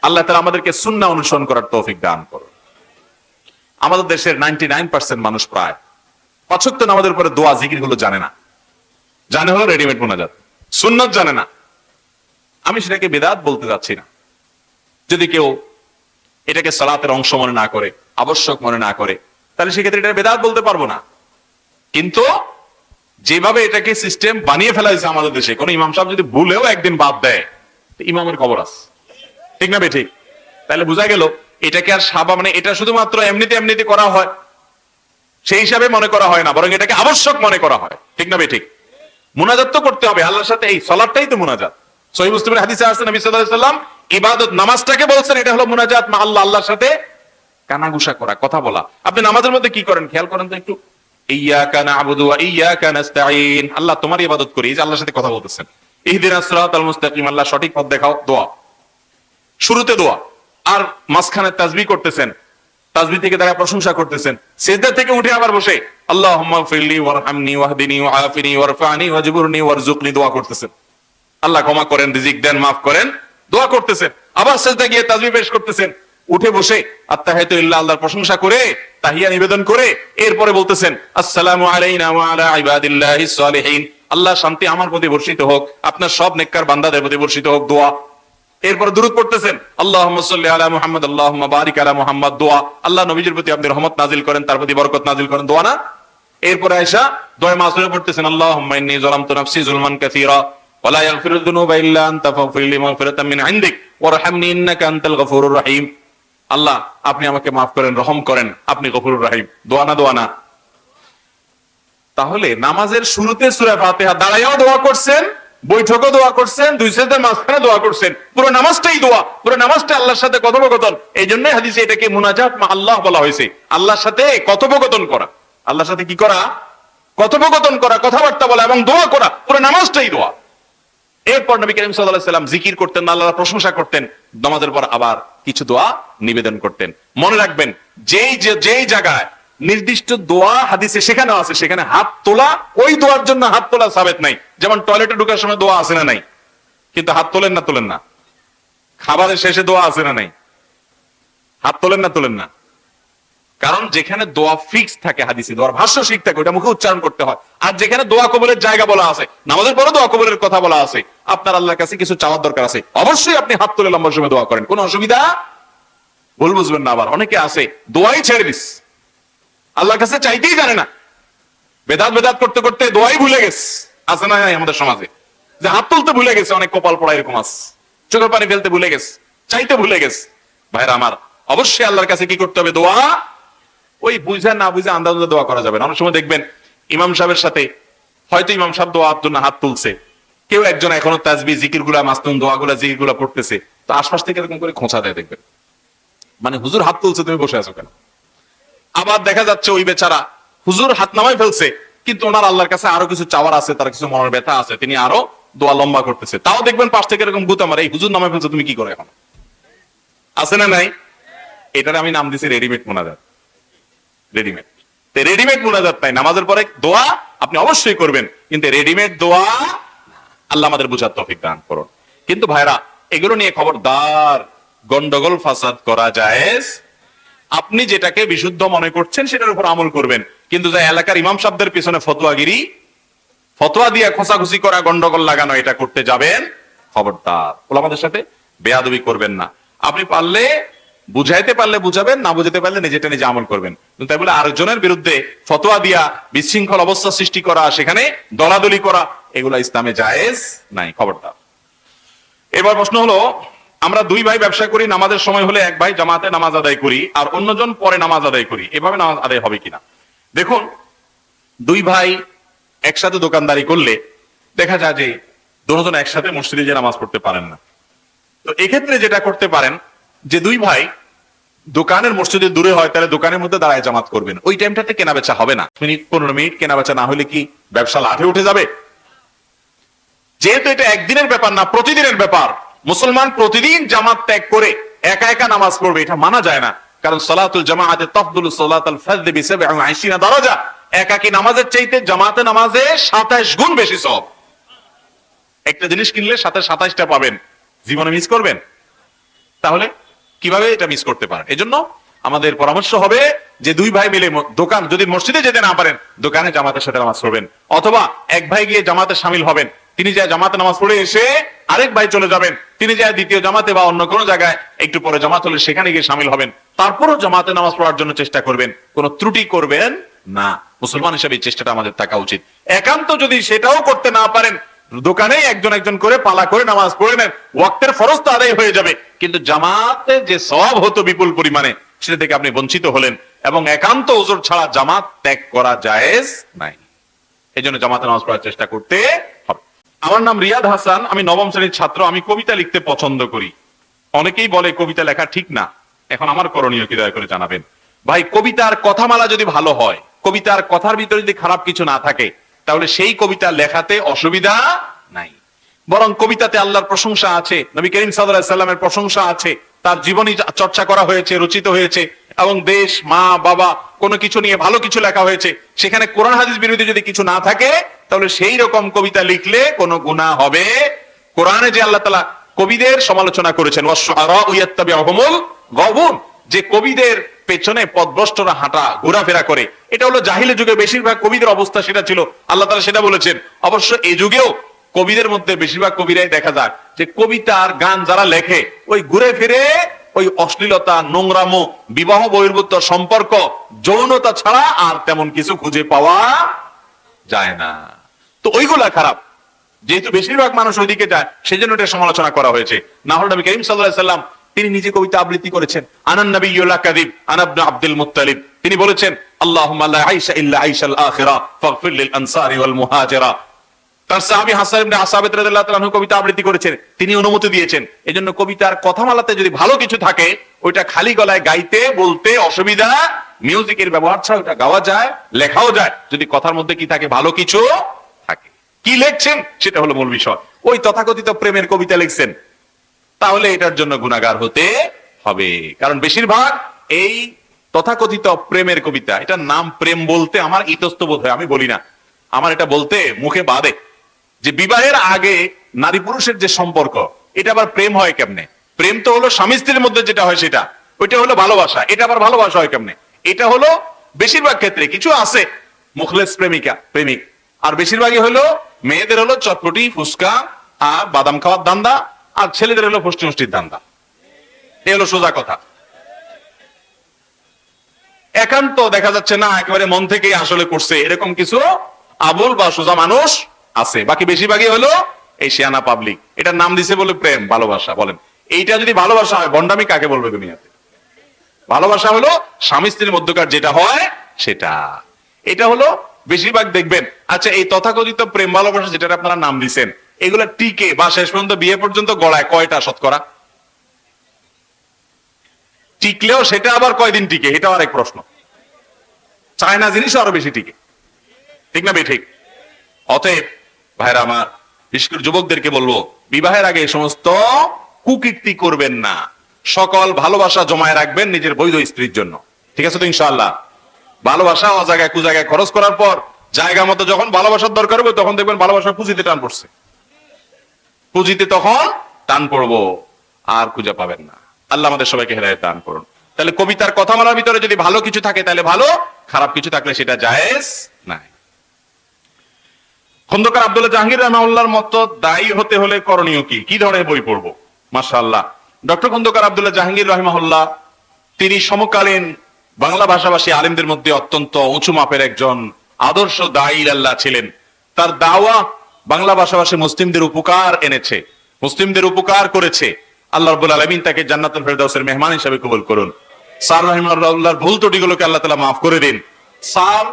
আল্লাহ তাআলা আমাদেরকে সুন্নাহ অনুসরণ করার তৌফিক দান করুন। আমাদের দেশের 99% মানুষ প্রায় 5 ওয়াক্ত নামাজের পরে দোয়া জিকির গুলো জানে না। জানে হলো রেডিমেড মুনাজাত, সুন্নাত জানে না। আমি সেটাকে বিদআত বলতে যাচ্ছি না। যদি কেউ এটাকে সালাতের অংশ মনে না করে, আবশ্যক মনে না করে, তাহলে সেক্ষেত্রে এটা বিদআত বলতে পারবো না। কিন্তু যেভাবে এটাকে সিস্টেম বানিয়ে ফেলা হয়েছে আমাদের দেশে, কোন ইমাম সাহেব যদি ভুলেও একদিন বাদ দেয়, ইমামের খবর আছে, ঠিক না বেঠিক? তাহলে বোঝা গেল এটাকে আর সাবা মানে এটা শুধুমাত্র এমনিতে এমনিতে করা হয় সেই হিসাবে মনে করা হয় না, বরং এটাকে আবশ্যক মনে করা হয়, ঠিক না বেঠিক? মুনাজাত তো করতে হবে আল্লাহর সাথে, এই সালাতটাই তো মুনাজাত। সহিহ মুসলিমের হাদিসে আছে নবী সাল্লাল্লাহু আলাইহি ওয়াসাল্লাম ইবাদত নামাজটাকে বলছেন এটা হলো মুনাজাত মা আল্লাহ, আল্লাহর সাথে কানাঘুষা করা, কথা বলা। আপনি নামাজের মধ্যে কি করেন খেয়াল করেন তো একটু। ইয়্যাকা না'বুদু ওয়া ইয়্যাকা নাস্তাঈন, আল্লাহ তোমার ইবাদত করি, এই যে আল্লাহর সাথে কথা বলতেছেন। ইহদিনাস সিরাতাল মুস্তাকিম, আল্লাহ সঠিক পথ দেখাও, দোয়া শুরুতে দোয়া, আর মাঝখানে তাসবিহ করতেছেন, তাসবিহ থেকে তারা প্রশংসা করতেছেন, সিজদা থেকে উঠে আবার বসে আল্লাহুম্মা ফিরলি ওয়ারহামনি ওয়াহদিনি ওয়াআফিনি ওয়ারফানি ওয়াজবুরনি ওয়ারযুকনি দোয়া করতেছেন। আল্লাহ ক্ষমা করেন, রিজিক দেন, মাফ করেন, দোয়া করতেছেন। আবার সিজদা গিয়ে তাসবিহ পেশ করতেছেন, উঠে বসে আত্তাহিয়াতু লিল্লাহ, আল্লাহর প্রশংসা করে তাহিয়া নিবেদন করে এরপরে বলতেছেন আসসালামু আলাইনা ওয়া আলা ইবাদিল্লাহিস সালিহিন, আল্লাহ শান্তি আমার প্রতি বর্ষিত হোক, আপনার সব নেককার বান্দাদের প্রতি বর্ষিত হোক, দোয়া। এরপর দুরূদ পড়তেছেন আল্লাহুম্মা সাল্লি আলা মুহাম্মদ আল্লাহুম্মা বারিক আলা মুহাম্মদ, দোয়া। আল্লাহ নবীজির প্রতি আপনি রহমত নাজিল করেন, তার প্রতি বরকত নাজিল করেন, দোয়া না? এরপরে আয়েশা দোয়া মাসুরে পড়তেছেন আল্লাহুম্মা ইন্নী যালামতু নাফসি যুলমান কাসীরা ওয়া লা ইয়াগফিরুয যুনুবা ইল্লা আনতা ফাগফির লি মাগফিরাতাম মিন ইনদিক ওয়ারহামনি ইন্নাকা আনতাল গফুরুর রহিম, আল্লাহ আপনি আমাকে মাফ করেন, রহম করেন, আপনি গফুরুর রহিম, দোয়া না? দোয়া না? তাহলে নামাজের শুরুতে সূরা ফাতিহা দাঁড়ায়ও দোয়া করছেন, বৈঠকও দোয়া করছেন, দুই সাজদার মাঝখানে দোয়া করছেন, পুরো নামাজটাই দোয়া, পুরো নামাজটা আল্লাহর সাথে কথোপকথন। এই জন্য হাদিসে এটাকে মুনাজাত মা আল্লাহ বলা হয়েছে, আল্লাহর সাথে কথোপকথন করা, আল্লাহর সাথে কি করা? কথোপকথন করা, কথাবার্তা বলা এবং দোয়া করা, পুরো নামাজটাই দোয়া। এরপর নবী করিম সাল্লাল্লাহু আলাইহি ওয়াসাল্লাম জিকির করতেন, আল্লাহর প্রশংসা করতেন, নামাজের পর আবার কিছু দোয়া নিবেদন করতেন। মনে রাখবেন যেই জায়গায় নির্দিষ্ট দোয়া হাদিসে সেখানে আছে, সেখানে হাত তোলা, ওই দোয়ার জন্য হাত তোলা সাবেত নাই। যেমন টয়লেটে ঢোকার সময় দোয়া আছে না নাই? কিন্তু হাত তোলেন না? তোলেন না? খাবারের শেষে দোয়া আছে না নাই? হাত তোলেন না? তোলেন না? কারণ যেখানে দোয়া ফিক্স থাকে, হাদিসে দোয়ার ভাষ্য ঠিক থাকে, ওটা মুখে উচ্চারণ করতে হয়। আর যেখানে দোয়া কবুলের জায়গা বলা আছে, নামাজের পরে দোয়া কবুলের কথা বলা আছে, আপনার আল্লাহর কাছে কিছু চাওয়ার দরকার আছে, অবশ্যই আপনি হাত তুলে লম্বা সময় দোয়া করেন, কোনো অসুবিধা? ভুল বুঝবেন না। আবার অনেকে আছে দোয়াই ছেড়ে দিস, আল্লাহর কাছে চাইতেই জানে না, বেদাত করতে করতে দোয়াই ভুলে গেছে। আছে না আমাদের সমাজে যে হাত তুলতে ভুলে গেছে, অনেক কপাল পড়া এরকম আছে, চোখের পানি ফেলতে ভুলে গেছে, চাইতে ভুলে গেছে। ভাইরা আমার, অবশ্যই আল্লাহর কাছে কি করতে হবে? দোয়া। ওই বুঝে না বুঝে আন্দাজে দোয়া করা যাবে না। অনেক সময় দেখবেন ইমাম সাহেবের সাথে হয়তো ইমাম সাহেব দোয়ার জন্য হাত তুলছে, কেউ একজন এখনো তাসবিহ জিকির গুলা, মাসনুন দোয়া গুলা, জিকির গুলা পড়তেছে, তো আশপাশ থেকে এরকম করে খোঁচা দেয়, দেখবেন মানে হুজুর হাত তুলছে, তুমি বসে আছো কেন? আবার দেখা যাচ্ছে ওই বেচারা হুজুর হাত নামাই ফেলছে, কিন্তু ওনার আল্লাহর কাছে আরো কিছু চাওয়ার আছে, তার কিছু মনের ব্যথা আছে, তিনি আরো দোয়া লম্বা করতেছে, তাও দেখবেন পাশ থেকে এরকম গুতা মারে, এই হুজুর নামাই ফেলছে, তুমি কি করো এখন? আছে না নাই? এটার আমি নাম দিছি রেডিমেড মুনাজাত। রেডিমেড রেডিমেড মুনাজাত নাই। নামাজের পরে দোয়া আপনি অবশ্যই করবেন, কিন্তু রেডিমেড দোয়া আল্লাহ আমাদের বুঝার তৌফিক দান করুন। কিন্তু ভাইরা, এগুলো নিয়ে খবরদার, গন্ডগোল ফাসাদ করা জায়েজ। আপনি যেটাকে বিশুদ্ধ মনে করছেন সেটার উপর আমল করবেন, কিন্তু যা এলাকার ইমাম সাহেবদের পিছনে ফতোয়াগিরি, ফতোয়া দিয়ে খোঁচাখুচি করা, গন্ডগোল লাগানো, এটা করতে যাবেন খবরদার। ওলামাদের সাথে বেয়াদবি করবেন না। আপনি পারলে বুঝাইতে পারলে বুঝাবেন, না বুঝাতে পারলে নিজেটা নিজে আমল করবেন। তাই বলে আরেকজনের বিরুদ্ধে ফতোয়া দিয়া বিশৃঙ্খল অবস্থা সৃষ্টি করা, সেখানে দলাদলি করা, এগুলা ইসলামে জায়েজ নাই, খবরদার। এবার প্রশ্ন হলো, আমরা দুই ভাই ব্যবসা করি, নামাজের সময় হলে এক ভাই জামাতে নামাজ আদায় করি আর অন্যজন পরে নামাজ আদায় করি, এভাবে নামাজ আদায় হবে কিনা? দেখুন, দুই ভাই একসাথে দোকানদারি করলে দেখা যায় যে দুজন একসাথে মসজিদে যে নামাজ পড়তে পারেন না। তো এক্ষেত্রে যেটা করতে পারেন, যে দুই ভাই দোকানের মসজিদে দূরে হয়, তাহলে দোকানের মধ্যে দাঁড়ায় জামাত করবেন। ওই টাইমটাতে কেনা বেচা হবে না। 15 মিনিট কেনা বেচা না হলে কি ব্যবসা লাঠে উঠে যাবে? যেহেতু এটা একদিনের ব্যাপার না, প্রতিদিনের ব্যাপার, মুসলমান প্রতিদিন জামাত ত্যাগ করে একা একা নামাজ পড়বে, এটা মানা যায় না। কারণ সালাতুল জামাআতে তাফদুলু সালাতাল ফাযযি বি 27 দারাজা। একাকী নামাজের চাইতে জামাতে নামাজে 27 গুণ বেশি সওয়াব। একটা জিনিস কিনলে সাথে 27টা পাবেন, জীবনে মিস করবেন? তাহলে কিভাবে এটা মিস করতে পারেন? এজন্য আমাদের পরামর্শ হবে যে দুই ভাই মিলে দোকান, যদি মসজিদে যেতে না পারেন, দোকানে জামাতের সাথে নামাজ পড়বেন, অথবা এক ভাই গিয়ে জামাতে শামিল হবেন, তিনি যায় জামাতে নামাজ পড়ে এসে আরেক ভাই চলে যাবেন, তিনি যায় দ্বিতীয় জামাতে বা অন্য কোনো জায়গায় একটু পরে জামাত হলে সেখানে গিয়ে শামিল হবেন, তারপরও জামাতে নামাজ পড়ার জন্য চেষ্টা করবেন, কোনো ত্রুটি করবেন না। মুসলমান হিসেবে এই চেষ্টাটা আমাদের থাকা উচিত। একান্ত যদি সেটাও করতে না পারেন, দোকানে একজন একজন করে পালা করে নামাজ পড়ে নেন, ওয়াক্তের ফরজ তো আদায় হয়ে যাবে, কিন্তু জামাতে যে সওয়াব হতো বিপুল পরিমাণে, সেটা থেকে আপনি বঞ্চিত হলেন। এবং একান্ত ওজর ছাড়া জামাত ত্যাগ করা জায়েজ নাই। এই জন্য জামাতে নামাজ পড়ার চেষ্টা করতে হবে। আমার নাম রিয়াদ হাসান, আমি 9ম শ্রেণীর ছাত্র। আমি কবিতা লিখতে পছন্দ করি। অনেকেই বলে কবিতা লেখা ঠিক না, এখন আমার করণীয় কি দয়া করে জানাবেন। ভাই, কবিতার কথামালা যদি ভালো হয়, কবিতার কথার ভিতরে যদি খারাপ কিছু না থাকে, তাহলে সেই কবিতা লেখাতে অসুবিধা নাই। বরং কবিতাতে আল্লাহর প্রশংসা আছে, নবী করিম সাল্লাল্লাহু আলাইহি সাল্লামের প্রশংসা আছে, তার জীবনী চর্চা করা হয়েছে, রচিত হয়েছে, এবং দেশ, মা, বাবা, কোনো কিছু নিয়ে ভালো কিছু লেখা হয়েছে। সেখানে কোরআন হাদিস বিরোধী যদি কিছু না থাকে, তাহলে সেই রকম কবিতা লিখলে কোনো গুনাহ হবে। কোরআনে যে আল্লাহ তাআলা কবিদের সমালোচনা করেছেন, ওয়াশ-শুআরাউ ইয়াত্তাবিউহুমুল গাওবুন, যে কবিদের পেছনে পথভ্রষ্টরা হাঁটা ঘোরাফেরা করে, এটা হলো জাহিলি যুগে বেশিরভাগ কবিদের অবস্থা সেটা ছিল। আল্লাহ তাআলা সেটা বলেছেন। অবশ্য এই যুগেও কবিদের মধ্যে বেশিরভাগ কবিরাই দেখা যায় যে কবিতা আর গান যারা লেখে, ওই ঘুরে ফিরে ওই অশ্লীলতা, নোংরামো, বিবাহ বহির্ভূত সম্পর্ক, যৌনতা ছাড়া আর তেমন কিছু খুঁজে পাওয়া যায় না। তো ওইগুলা খারাপ। যেহেতু বেশিরভাগ মানুষ ওইদিকে যায়, সেজন্য এটা সমালোচনা করা হয়েছে। না হলে নবী করিম সাল্লাল্লাহু আলাইহি সাল্লাম তিনি নিজে কবিতা আবৃত্তি করেছেন। আনান নাবিয়্যু লা কাযিব আনা ইবনে আব্দুল মুত্তালিব, তিনি বলেছেন, আল্লাহুম্মা লা আইশা ইল্লা আইশাল আখিরা ফাগফির লিল আনসারি ওয়াল মুহাজিরা। তার সাহাবী হাসান ইবনে আসাবিত রাদিয়াল্লাহু তাআলা কবিতা আবৃত্তি করেছেন, তিনি অনুমতি দিয়েছেন। এজন্য কবিতার কথামালাতে যদি ভালো কিছু থাকে, ওইটা খালি গলায় গাইতে বলতে অসুবিধা, মিউজিকের ব্যবহার ছাড়া ওটা গাওয়া যায়, লেখাও যায়, যদি কথার মধ্যে কি থাকে, ভালো কিছু থাকে। কি লিখছেন সেটা হলো মূল বিষয়। ওই তথাকথিত প্রেমের কবিতা লিখছেন, তাহলে এটার জন্য গুনাহগার হতে হবে। কারণ বেশিরভাগ এই তথাকথিত প্রেমের কবিতা, এটার নাম প্রেম বলতে আমার ইতস্তবোধ হয়, আমি বলি না, আমার এটা বলতে মুখে বাধে যে বিবাহের আগে নারী পুরুষের যে সম্পর্ক, এটা আবার প্রেম হয় কেমনে? প্রেম তো হলো স্বামী স্ত্রীর মধ্যে যেটা হয় সেটা, ওইটা হলো ভালোবাসা। এটা আবার ভালোবাসা হয় কেমনে? এটা হলো বেশিরভাগ ক্ষেত্রে, কিছু আছে মুখলেস প্রেমিকা প্রেমিক, আর বেশিরভাগই হলো মেয়েদের হলো চটপটি, ফুচকা আর বাদাম খাওয়ার ধান্দা, আর ছেলেদের হলো ফষ্টি নষ্টির ধান্দা। এই হলো সোজা কথা। একান্ত দেখা যাচ্ছে না একেবারে মন থেকেই আসলে করছে, এরকম কিছু আবুল বা সোজা মানুষ আছে। বাকি বেশিরভাগই হলো এই শিয়ানা পাবলিক। এটার নাম দিছে বলে প্রেম, ভালোবাসা। বলেন, এইটা যদি ভালোবাসা হয়, ভন্ডামি কাকে বলবে দুনিয়াতে? ভালোবাসা হলো স্বামী স্ত্রীর মধ্যকার যেটা হয় সেটা। এটা হলো বেশিরভাগ দেখবেন। আচ্ছা, এই তথাকথিত প্রেম ভালোবাসা যেটা আপনারা নাম দিচ্ছেন, এগুলা টিকে বা শেষ পর্যন্ত বিয়ে পর্যন্ত গড়ায় কয়টা শতকরা? টিকলেও সেটা আবার কয়দিন টিকে, এটা আরেক প্রশ্ন। চায়না জিনিস আরো বেশি টিকে, ঠিক না ঠিক? অতএব ভাইরা আমার, বিশেষ করে যুবকদেরকে বলবো, বিবাহের আগে এই সমস্ত কুকীর্তি করবেন না। সকল ভালোবাসা জমায় রাখবেন নিজের বৈধ স্ত্রীর জন্য, ঠিক আছে তো ইনশাআল্লাহ? ভালোবাসা অজায়গায় কুজায়গায় খরচ করার পর জায়গা মতো যখন ভালোবাসার দরকার হবে, তখন দেখবেন ভালোবাসার পুঁজিতে টান পড়ছে। পুঁজিতে তখন টান পড়বো, আর খুঁজে পাবেন না। আল্লাহ আমাদের সবাইকে হেদায়েত দান করুন। তাহলে কবিতার কথামালার ভিতরে যদি ভালো কিছু থাকে তাহলে ভালো, খারাপ কিছু থাকলে সেটা জায়েজ নাই। খন্দকার আব্দুল্লাহ জাহাঙ্গীর রাহমাহুল্লাহর মতো দায়ী হতে হলে করণীয় কি? কি ধরনের বই পড়বো? মাশাআল্লাহ, ডক্টর খন্দকার আব্দুল্লাহ জাহাঙ্গীর রাহমাহুল্লাহ তিনি সমকালীন বাংলা ভাষাভাষী আলেমদের মধ্যে অত্যন্ত উঁচু মাপের একজন আদর্শ দাঈ আল্লাহ ছিলেন। তার দাওয়া বাংলা ভাষাভাষী মুসলিমদের উপকার এনেছে, মুসলিমদের উপকার করেছে। আল্লাহ রাব্বুল আলামিন তাকে জান্নাতুল ফেরদাউসের মেহমান হিসেবে কবুল করুন। স্যার রাহিমাহুল্লাহর ভুল ত্রুটিগুলোকে আল্লাহ তাআলা মাফ করে দিন। স্যার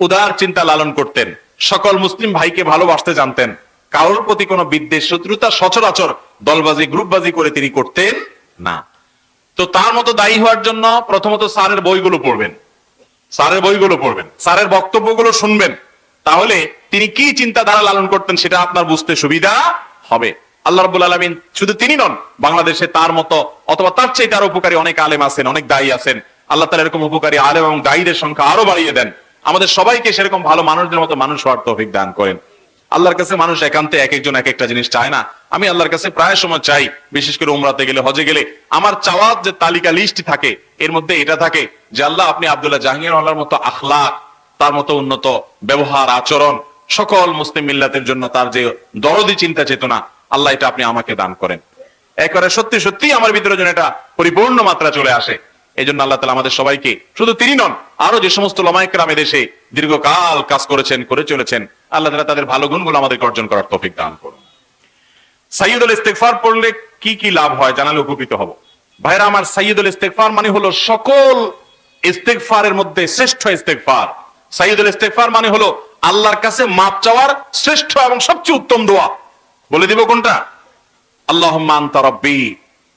উদার চিন্তা লালন করতেন, সকল মুসলিম ভাইকে ভালোবাসতে জানতেন, কারোর প্রতি কোনো বিদ্বেষ শত্রুতা সচরাচর দলবাজি গ্রুপবাজি করে তিনি করতেন না। তো তার মতো দায়ী হওয়ার জন্য প্রথমত স্যারের বইগুলো পড়বেন, স্যারের বইগুলো পড়বেন, স্যারের বক্তব্যগুলো শুনবেন, তাহলে তিনি কি চিন্তাধারা লালন করতেন সেটা আপনার বুঝতে সুবিধা হবে। আল্লাহ রাব্বুল আলামিন শুধু তিনি নন, বাংলাদেশে তার মতো অথবা তার চেয়ে তার উপকারী অনেক আলেম আছেন, অনেক দায়ী আছেন। আল্লাহ তাআলা এরকম উপকারী আলেম এবং দায়ীদের সংখ্যা আরো বাড়িয়ে দেন। আমাদের সবাইকে সেরকম ভালো মানুষদের মতো মানুষ হওয়ার তৌফিক দান করেন। আল্লাহর কাছে মানুষ একান্তে এক একজন এক একটা জিনিস চায় না। আমি আল্লাহর কাছে প্রায় সময় চাই, বিশেষ করে উমরাতে গেলে, হজে গেলে, আমার চাওয়ার যে তালিকা লিস্ট থাকে এর মধ্যে এটা থাকে যে আল্লাহ আপনি আব্দুল্লাহ জাহাঙ্গীর আল্লাহর মতো আখলাক, তার মতো উন্নত ব্যবহার আচরণ, সকল মুসলিম মিল্লাতের জন্য তার যে দরদি চিন্তা চেতনা, আল্লাহ এটা আপনি আমাকে দান করেন। একবারে সত্যি সত্যি আমার ভিতরে যেন এটা পরিপূর্ণ মাত্রা চলে আসে। এই জন্য আল্লাহ তাআলা আমাদের সবাইকে, শুধু তিনি নন, আরো যে সমস্ত উলামায়ে কেরাম দেশে দীর্ঘকাল কাজ করেছেন, করে চলেছেন, আল্লাহ তাআলা তাদের ভালো গুণগুলো আমাদেরকে অর্জন করার তৌফিক দান করুন। সাইয়্যিদুল ইস্তিগফার পড়লে কি কি লাভ হয় জানালে উপকৃত হব। ভাইরা আমার, সাইয়্যিদুল ইস্তিগফার মানে হলো সকল ইস্তিগফারের মধ্যে শ্রেষ্ঠ ইস্তিগফার। সাইয়্যিদুল ইস্তিগফার মানে হলো আল্লাহর কাছে মাপ চাওয়ার শ্রেষ্ঠ এবং সবচেয়ে উত্তম দোয়া। বলে দিব কোনটা? আল্লাহুম্মা আনতা রাব্বি,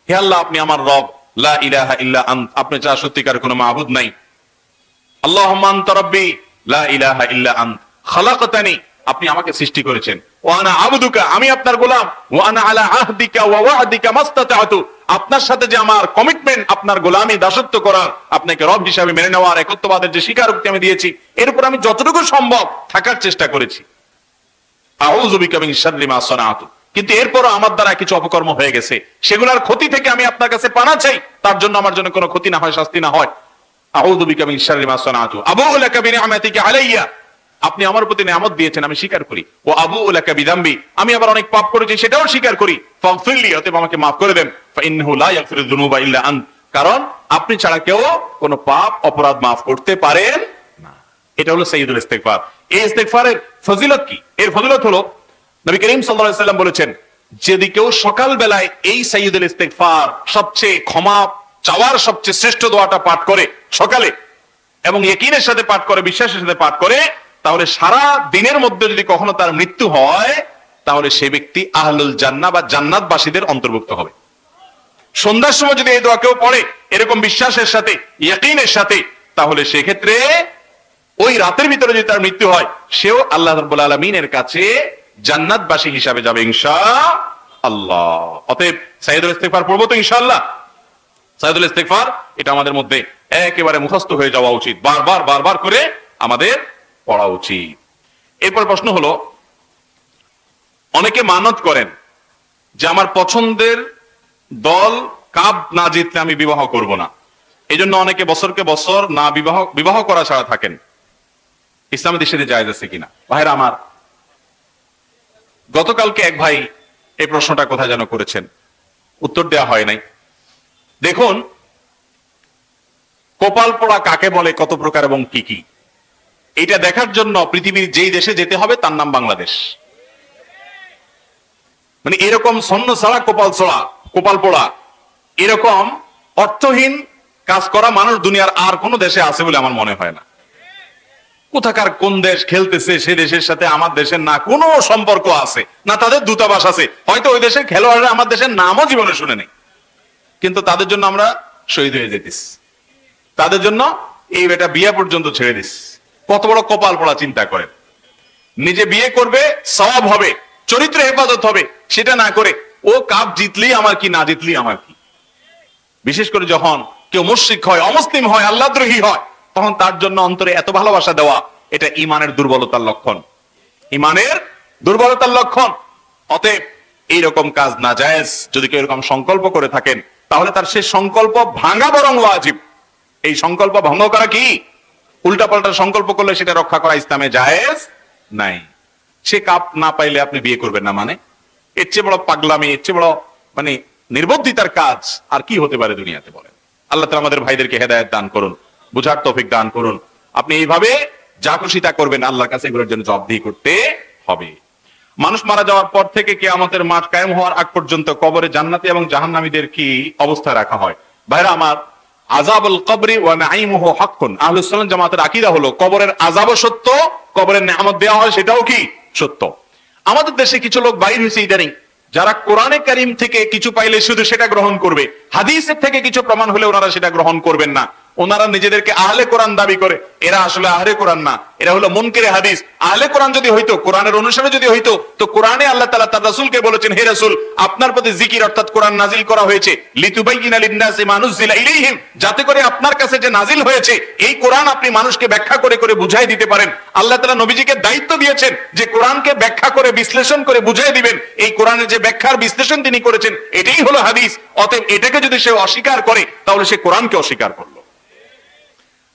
হে আল্লাহ আপনি আমার রব, লা ইলাহা ইল্লা আন্ত, আপনি ছাড়া সত্যিকার কোনো মাবুদ নাই। আল্লাহুম্মা আনতা রাব্বি লা ইলাহা ইল্লা আন্ত খালাকতানি, আপনি আমাকে সৃষ্টি করেছেন। ওয়া আনা আবদুকা, আমি আপনার গোলাম। ওয়া আনা আলা আহদিকা ওয়া ওয়া'দিকা মাসতাতা'তু, আপনার সাথে যে আমার কমিটমেন্ট, আপনার গোলামি দাসত্ব করার, আপনাকে রব হিসাবে মেনে নেওয়ার, একত্ববাদের যে স্বীকারোক্তি আমি দিয়েছি, এর উপর আমি যতটুকু সম্ভব থাকার চেষ্টা করেছি। আউযু বিকা মিন শাররি মা সানাতু, কিন্তু এরপরও আমার দ্বারা কিছু অপকর্ম হয়ে গেছে, সেগুলোর ক্ষতি থেকে আমি আপনার কাছে পানা চাই, তার জন্য আমার জন্য কোনো ক্ষতি না হয়, শাস্তি না হয়। আউযু বিকা মিন শাররি মা সানাতু আবুউ লাকা বিনি'মাতিকা আলাইয়া, আপনি আমার প্রতি নিয়ামত দিয়েছেন, আমি স্বীকার করি। ও আবুউ লাকা বিযামবি, আমি আবার অনেক পাপ করেছি, সেটাও স্বীকার করি। ফাগফিরলি, অতএব আমাকে মাফ করে দেন। ফাইন্নাহু লা ইয়াগফিরুয যুনুবা ইল্লা আন্ত, কারণ আপনি ছাড়া কেউ কোনো পাপ অপরাধ মাফ করতে পারেন না। এটা হলো সাইয়্যিদুল ইস্তিগফার। এই ইস্তিগফারের ফজিলত কি? এর ফজিলত হলো নবী করিম সাল্লাল্লাহু আলাইহি সাল্লাম বলেছেন, যদি কেউ সকাল বেলায় এই সাইয়্যিদুল ইস্তিগফার, সবচেয়ে ক্ষমা চাওয়ার সবচেয়ে শ্রেষ্ঠ দোয়াটা পাঠ করে সকালে, এবং ইয়াকিনের সাথে পাঠ করে, বিশ্বাসের সাথে পাঠ করে, তাহলে সারা দিনের মধ্যে যদি কখনো তার মৃত্যু হয়, তাহলে সে ব্যক্তি আহলুল জান্নাহ বা জান্নাতবাসীদের অন্তর্ভুক্ত হবে। সন্ধ্যার সময় যদি এই দোয়া কেউ পড়ে এরকম বিশ্বাসের সাথে, ইয়াকিনের সাথে, তাহলে সেক্ষেত্রে ওই রাতের ভিতরে যদি তার মৃত্যু হয়, সেও আল্লাহ রাব্বুল আলামিনের কাছে জান্নাতবাসী হিসাবে যাবে ইনশাআল্লাহ। অতএব সাইয়্যিদুল ইস্তিগফার পড়বো তো ইনশাআল্লাহ। সাইয়্যিদুল ইস্তিগফার এটা আমাদের মধ্যে একেবারে মুখস্থ হয়ে যাওয়া উচিত, বারবার বারবার করে আমাদের পড়া উচিত। এরপর প্রশ্ন হলো, অনেকে মানত করেন যে আমার পছন্দের দল কাপ না জিতলে আমি বিবাহ করব না, এই জন্য অনেকে বছরকে বছর না বিবাহ করা ছাড়া থাকেন। ইসলামের দৃষ্টিতে জায়েজ আছে কিনা? ভাইরা আমার, গতকালকে এক ভাই এই প্রশ্নটা কোথায় যেন করেছেন, উত্তর দেওয়া হয় নাই। দেখুন, কপাল পোড়া কাকে বলে, কত প্রকার এবং কি কি, এটা দেখার জন্য পৃথিবীর যেই দেশে যেতে হবে তার নাম বাংলাদেশ। মানে এরকম সন্ন ছাড়া কপাল পোড়া, এরকম অর্থহীন কাজ করা মানুষ দুনিয়ার আর কোন দেশে আছে বলে আমার মনে হয় না। কোথাকার কোন দেশ খেলতেছে, সে দেশের সাথে আমার দেশের না কোনো সম্পর্ক আছে, না তাদের দূতাবাস আছে, হয়তো ওই দেশের খেলোয়াড়রা আমার দেশের নামও জীবনে শুনে নেই, কিন্তু তাদের জন্য আমরা শহীদ হয়ে যেতেছি, তাদের জন্য এই বেটা বিয়ে পর্যন্ত ছেড়ে দিস। কত বড় কপাল পোড়া চিন্তা করেন। নিজে বিয়ে করবে, সওয়াব হবে, চরিত্র হেফাজত হবে, সেটা না করে ও কাপ জিতলেই আমার কি, না জিতলেই আমার কি। বিশেষ করে যখন কেউ মুশরিক হয়, অমুসলিম হয়, আল্লাহদ্রোহী হয়, তখন তার জন্য অন্তরে এত ভালোবাসা দেওয়া, এটা ঈমানের দুর্বলতার লক্ষণ, ঈমানের দুর্বলতার লক্ষণ। অতএব এইরকম কাজ নাজায়েজ। যদি কেউ এরকম সংকল্প করে থাকেন, তাহলে তার সেই সংকল্প ভাঙা বরং ওয়াজিব। এই সংকল্প ভঙ্গ করা কি? উল্টাপাল্টা সংকল্প করলে সেটা রক্ষা করা ইসলামে জায়েজ নাই। সে কাপ না পাইলে আপনি বিয়ে করবেন না, মানে এর চেয়ে বড় পাগলামি, এর চেয়ে বড় মানে নির্বুদ্ধিতার কাজ আর কি হতে পারে দুনিয়াতে বলেন? আল্লাহ তাআলা আমাদের ভাইদেরকে হেদায়েত দান করুন, বুঝার তৌফিক দান করুন। আপনি এইভাবে যা খুশি তা করবেন, আল্লাহর কাছে এগুলোর জন্য জবাবদিহি করতে হবে। মানুষ মারা যাওয়ার পর থেকে কিয়ামতের মাঠ কায়েম হওয়ার আগ পর্যন্ত কবরে জান্নাতি এবং জাহান্নামীদের কি অবস্থায় রাখা হয়? ভাইরা আমার, আযাবুল কবরি ওয়া নাঈমুহু হাক্কুন। আহলুস সুন্নাহ জামাতের আকীদা হলো কবরের আযাবও সত্য, কবরের নেয়ামত দেওয়া হয় সেটাও কি সত্য। আমাদের দেশে কিছু লোক বাইর হয়েছে ইদানিং, যারা কোরআনে কারীম থেকে কিছু পাইলে শুধু সেটা গ্রহণ করবে, হাদিসের থেকে কিছু প্রমাণ হলে ওনারা সেটা গ্রহণ করবেন না। ওনারা নিজেদেরকে আহলে কোরআন দাবি করে, এরা আসলে আহলে কোরআন না, এরা হলো মুনকিরে হাদিস। আহলে কোরআন যদি হইতো, কোরআনের অনুসারে যদি হইতো, তো কোরআনে আল্লাহ তাআলা তার রাসূলকে বলেছেন, হে রাসূল, আপনার প্রতি জিকির অর্থাৎ কোরআন নাজিল করা হয়েছে লিতুবাইয়িনা লিন-নাসি মা নুজিলা ইলাইহিম, যাতে করে আপনার কাছে যে নাজিল হয়েছে এই কোরআন আপনি মানুষকে ব্যাখ্যা করে করে বুঝাই দিতে পারেন। আল্লাহ তাআলা নবীজিকে দায়িত্ব দিয়েছেন যে কোরআনকে ব্যাখ্যা করে বিশ্লেষণ করে বুঝাই দিবেন। এই কোরআনের যে ব্যাখ্যার বিশ্লেষণ তিনি করেছেন এটাই হলো হাদিস। অতএব এটাকে যদি সে অস্বীকার করে তাহলে সে কোরআনকে অস্বীকার করলো।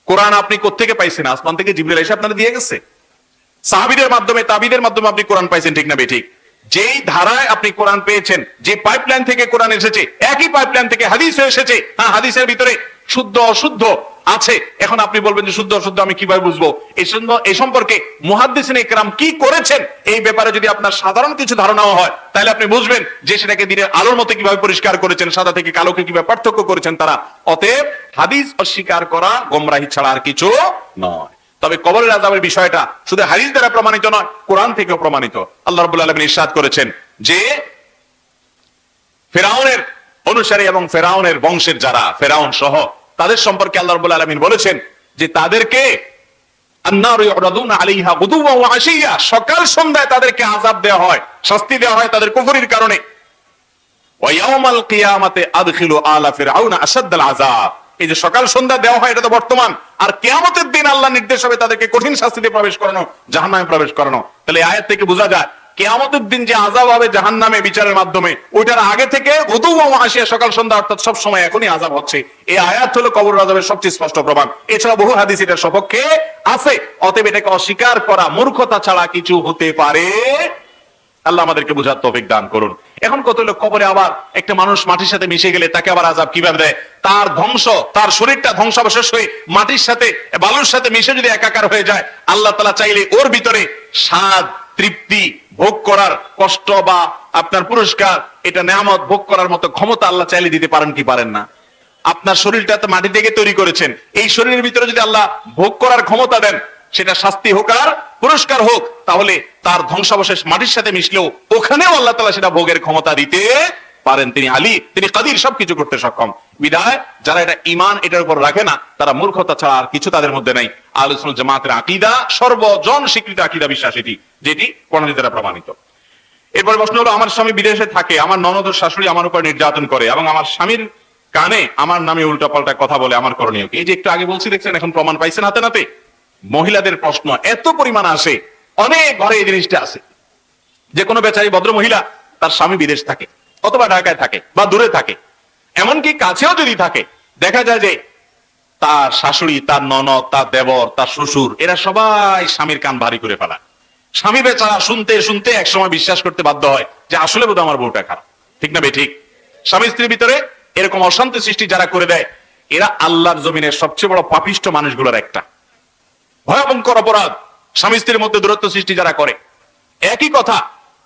কোরআন আপনি কোত্থেকে পাইছেন? আসমান থেকে জিবরিল এসে আপনারা দিয়ে গেছে? সাহাবীদের মাধ্যমে, তাবিদের মাধ্যমে আপনি কোরআন পাইছেন, ঠিক না বেঠিক? যেই ধারায় আপনি কোরআন পেয়েছেন, যে পাইপলাইন থেকে কোরআন এসেছে, একই পাইপলাইন থেকে হাদিসও এসেছে। হ্যাঁ, হাদিসের ভিতরে শুদ্ধ অশুদ্ধ আছে। এখন আপনি বলবেন যে শুদ্ধ অশুদ্ধ আমি কিভাবে বুঝবো? এই সম্পর্কে মুহাদ্দিসিনে কেরাম কি করেছেন এই ব্যাপারে যদি আপনার সাধারণ কিছু ধারণাও হয়, তাহলে আপনি বুঝবেন যে সেটাকে দিনের আলোর মতো কিভাবে পরিষ্কার করেছেন, সাদা থেকে কালোকে কিভাবে পার্থক্য করেছেন তারা। অতএব হাদিস অস্বীকার করা গোমরাহি ছাড়া আর কিছু নয়। তবে কবরের আযাবের বিষয়টা শুধু হাদিস দ্বারা প্রমাণিত নয়, কোরআন থেকেও প্রমাণিত। আল্লাহ রাব্বুল আলামিন ইরশাদ করেছেন যে ফেরাউনের অনুসারী এবং ফেরাউনের বংশের যারা, ফেরাউন সহ তাদের সম্পর্কে আল্লাহ রাব্বুল আলামিন বলেছেন যে তাদেরকে আন-নারু ইউরাদুনা আলাইহা গুদুওয়া ওয়া আশিয়া, সকাল সন্ধ্যায় তাদেরকে আযাব দেওয়া হয়, শাস্তি দেওয়া হয় তাদের কুফরির কারণে। ওয়া ইয়াউমাল কিয়ামাতি আদখিলু আলা ফিরআউনা আশাদ্দাল আযাব, এই যে সকাল সন্ধ্যা দেওয়া হয় এটা তো বর্তমান, আর কিয়ামতের দিন আল্লাহ নির্দেশ হবে তাদেরকে কঠিন শাস্তিতে প্রবেশ করানো, জাহান্নামে প্রবেশ করানো। তাহলে আয়াত থেকে বোঝা যায় কিয়ামতের দিন যে আযাব হবে জাহান্নামে বিচারের মাধ্যমে, ওইটার আগে থেকে গুদুওয়া ওয়া আশিয়া, সকাল সন্ধ্যা অর্থাৎ সব সময় এখনই আযাব হচ্ছে। এই আয়াত হলো কবর আযাবের সবচেয়ে স্পষ্ট প্রমাণ। এছাড়া বহু হাদিস এটার সপক্ষে আছে। অতএব এটাকে অস্বীকার করা মূর্খতা ছাড়া কিছু হতে পারে। আল্লাহ আমাদেরকে বুঝার তৌফিক দান করুন। এখন কত লোক কবরে আবার একটা মানুষ মাটির সাথে মিশে গেলে তাকে আবার আযাব কিভাবে দেয়? তার ধ্বংস, তার শরীরটা ধ্বংসাবশেষ হয়ে মাটির সাথে বালুর সাথে মিশে যদি একাকার হয়ে যায়, আল্লাহ তাআলা চাইলে ওর ভিতরে স্বাদ, তৃপ্তি ভোগ করার, কষ্ট বা আপনার পুরস্কার, এটা নেয়ামত ভোগ করার মতো ক্ষমতা আল্লাহ চাইলে দিতে পারেন কি পারেন না? আপনার শরীরটা তো মাটি থেকে তৈরি করেছেন, এই শরীরের ভিতরে যদি আল্লাহ ভোগ করার ক্ষমতা দেন, সেটা শাস্তি হোক আর পুরস্কার হোক, তাহলে তার ধ্বংসাবশেষ মাটির সাথে মিশলেও ওখানেও আল্লাহ তাআলা সেটা ভোগের ক্ষমতা দিতে পারেন। তিনি আলী, তিনি কাদির, সবকিছু করতে সক্ষম। বিধায় যারা এটা ঈমান এটার উপর রাখে না, তারা মূর্খতা ছাড়া আর কিছু তাদের মধ্যে নাই। আহলুস সুন্নাহ জামাতের আকীদা সর্বজন স্বীকৃত আকীদা বিশ্বাস, এটি যেটি কোরআন দ্বারা প্রমাণিত। এরপরে প্রশ্ন হলো, আমার স্বামী বিদেশে থাকে, আমার ননদ ও শাশুড়ি আমার উপর নির্যাতন করে এবং আমার স্বামীর কানে আমার নামে উল্টাপাল্টা কথা বলে, আমার করণীয় কি? এই যে একটু আগে বলছি, দেখছেন এখন প্রমাণ পাইছেন হাতে নাতে। মহিলাদের প্রশ্ন এত পরিমাণ আসে, অনেক ঘরে এই জিনিসটা আছে যে কোনো বেচারি ভদ্র মহিলা, তার স্বামী বিদেশ থাকে অথবা ঢাকায় থাকে বা দূরে থাকে, এমনকি কাছেও যদি থাকে, দেখা যায় যে তার শাশুড়ি, তার ননদ, তার দেবর, তার শ্বশুর, এরা সবাই স্বামীর কান ভারী করে ফেলা। স্বামী বেচারা শুনতে শুনতে একসময় বিশ্বাস করতে বাধ্য হয় যে আসলে বোধহয় আমার বউটা খারাপ, ঠিক না বেঠিক? স্বামী স্ত্রীর ভিতরে এরকম অশান্তি সৃষ্টি যারা করে দেয়, এরা আল্লাহর জমিনের সবচেয়ে বড় পাপিষ্ঠ মানুষগুলোর একটা। ভয়ঙ্কর অপরাধ স্বামী স্ত্রীর মধ্যে দূরত্ব সৃষ্টি যারা করে। একই কথা,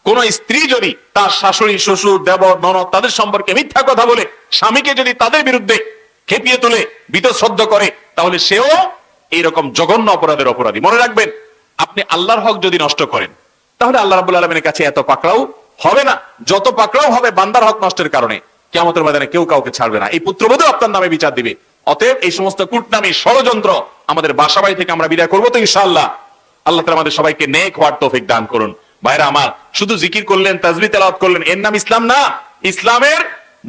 কোন স্ত্রী যদি তার শাশুড়ি, শ্বশুর, দেবর, ননদ তাদের সম্পর্কে মিথ্যা কথা বলে, স্বামীকে যদি তাদের বিরুদ্ধে খেপিয়ে তুলে বীতশ্রদ্ধ করে, তাহলে সেও এইরকম জঘন্য অপরাধের অপরাধী। মনে রাখবেন, আপনি আল্লাহর হক যদি নষ্ট করেন, তাহলে আল্লাহ রাব্বুল আলামিনের কাছে এত পাকড়াও হবে না যত পাকড়াও হবে বান্দার হক নষ্টের কারণে। কিয়ামতের ময়দানে কেউ কাউকে ছাড়বে না, এই পুত্রবধূ আপনার নামে বিচার দিবে। অতএব এই সমস্ত কূটনামি, ষড়যন্ত্র আমাদের বাসা বাড়ি থেকে আমরা বিদায় করবো তো ইনশাআল্লাহ। আল্লাহ তাআলা আমাদের সবাইকে নেক হওয়ার তৌফিক দান করুন। ভাইরা আমার, শুধু জিকির করলেন, তাসবিহ তেলাওয়াত করলেন, এর নাম ইসলাম না। ইসলামের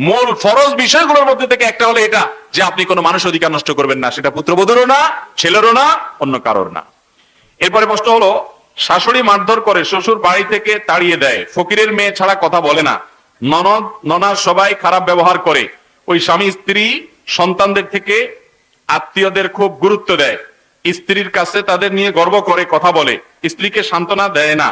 মূল ফরজ বিষয়গুলোর মধ্যে থেকে একটা হলো এটা যে আপনি কোনো মানুষ অধিকার নষ্ট করবেন না, সেটা পুত্রবধূরও না, ছেলেরও না, অন্য কারোর না। এরপরে প্রশ্ন হলো, শাশুড়ি মারধর করে, শ্বশুর বাড়ি থেকে তাড়িয়ে দেয়, ফকিরের মেয়ে ছাড়া কথা বলে না, ননদ ননা সবাই খারাপ ব্যবহার করে, ওই স্বামী স্ত্রী সন্তানদের থেকে আত্মীয়দের খুব গুরুত্ব দেয়, স্ত্রীর কাছে তাদের নিয়ে গর্ব করে কথা বলে, স্ত্রীকে সান্ত্বনা দেয় না,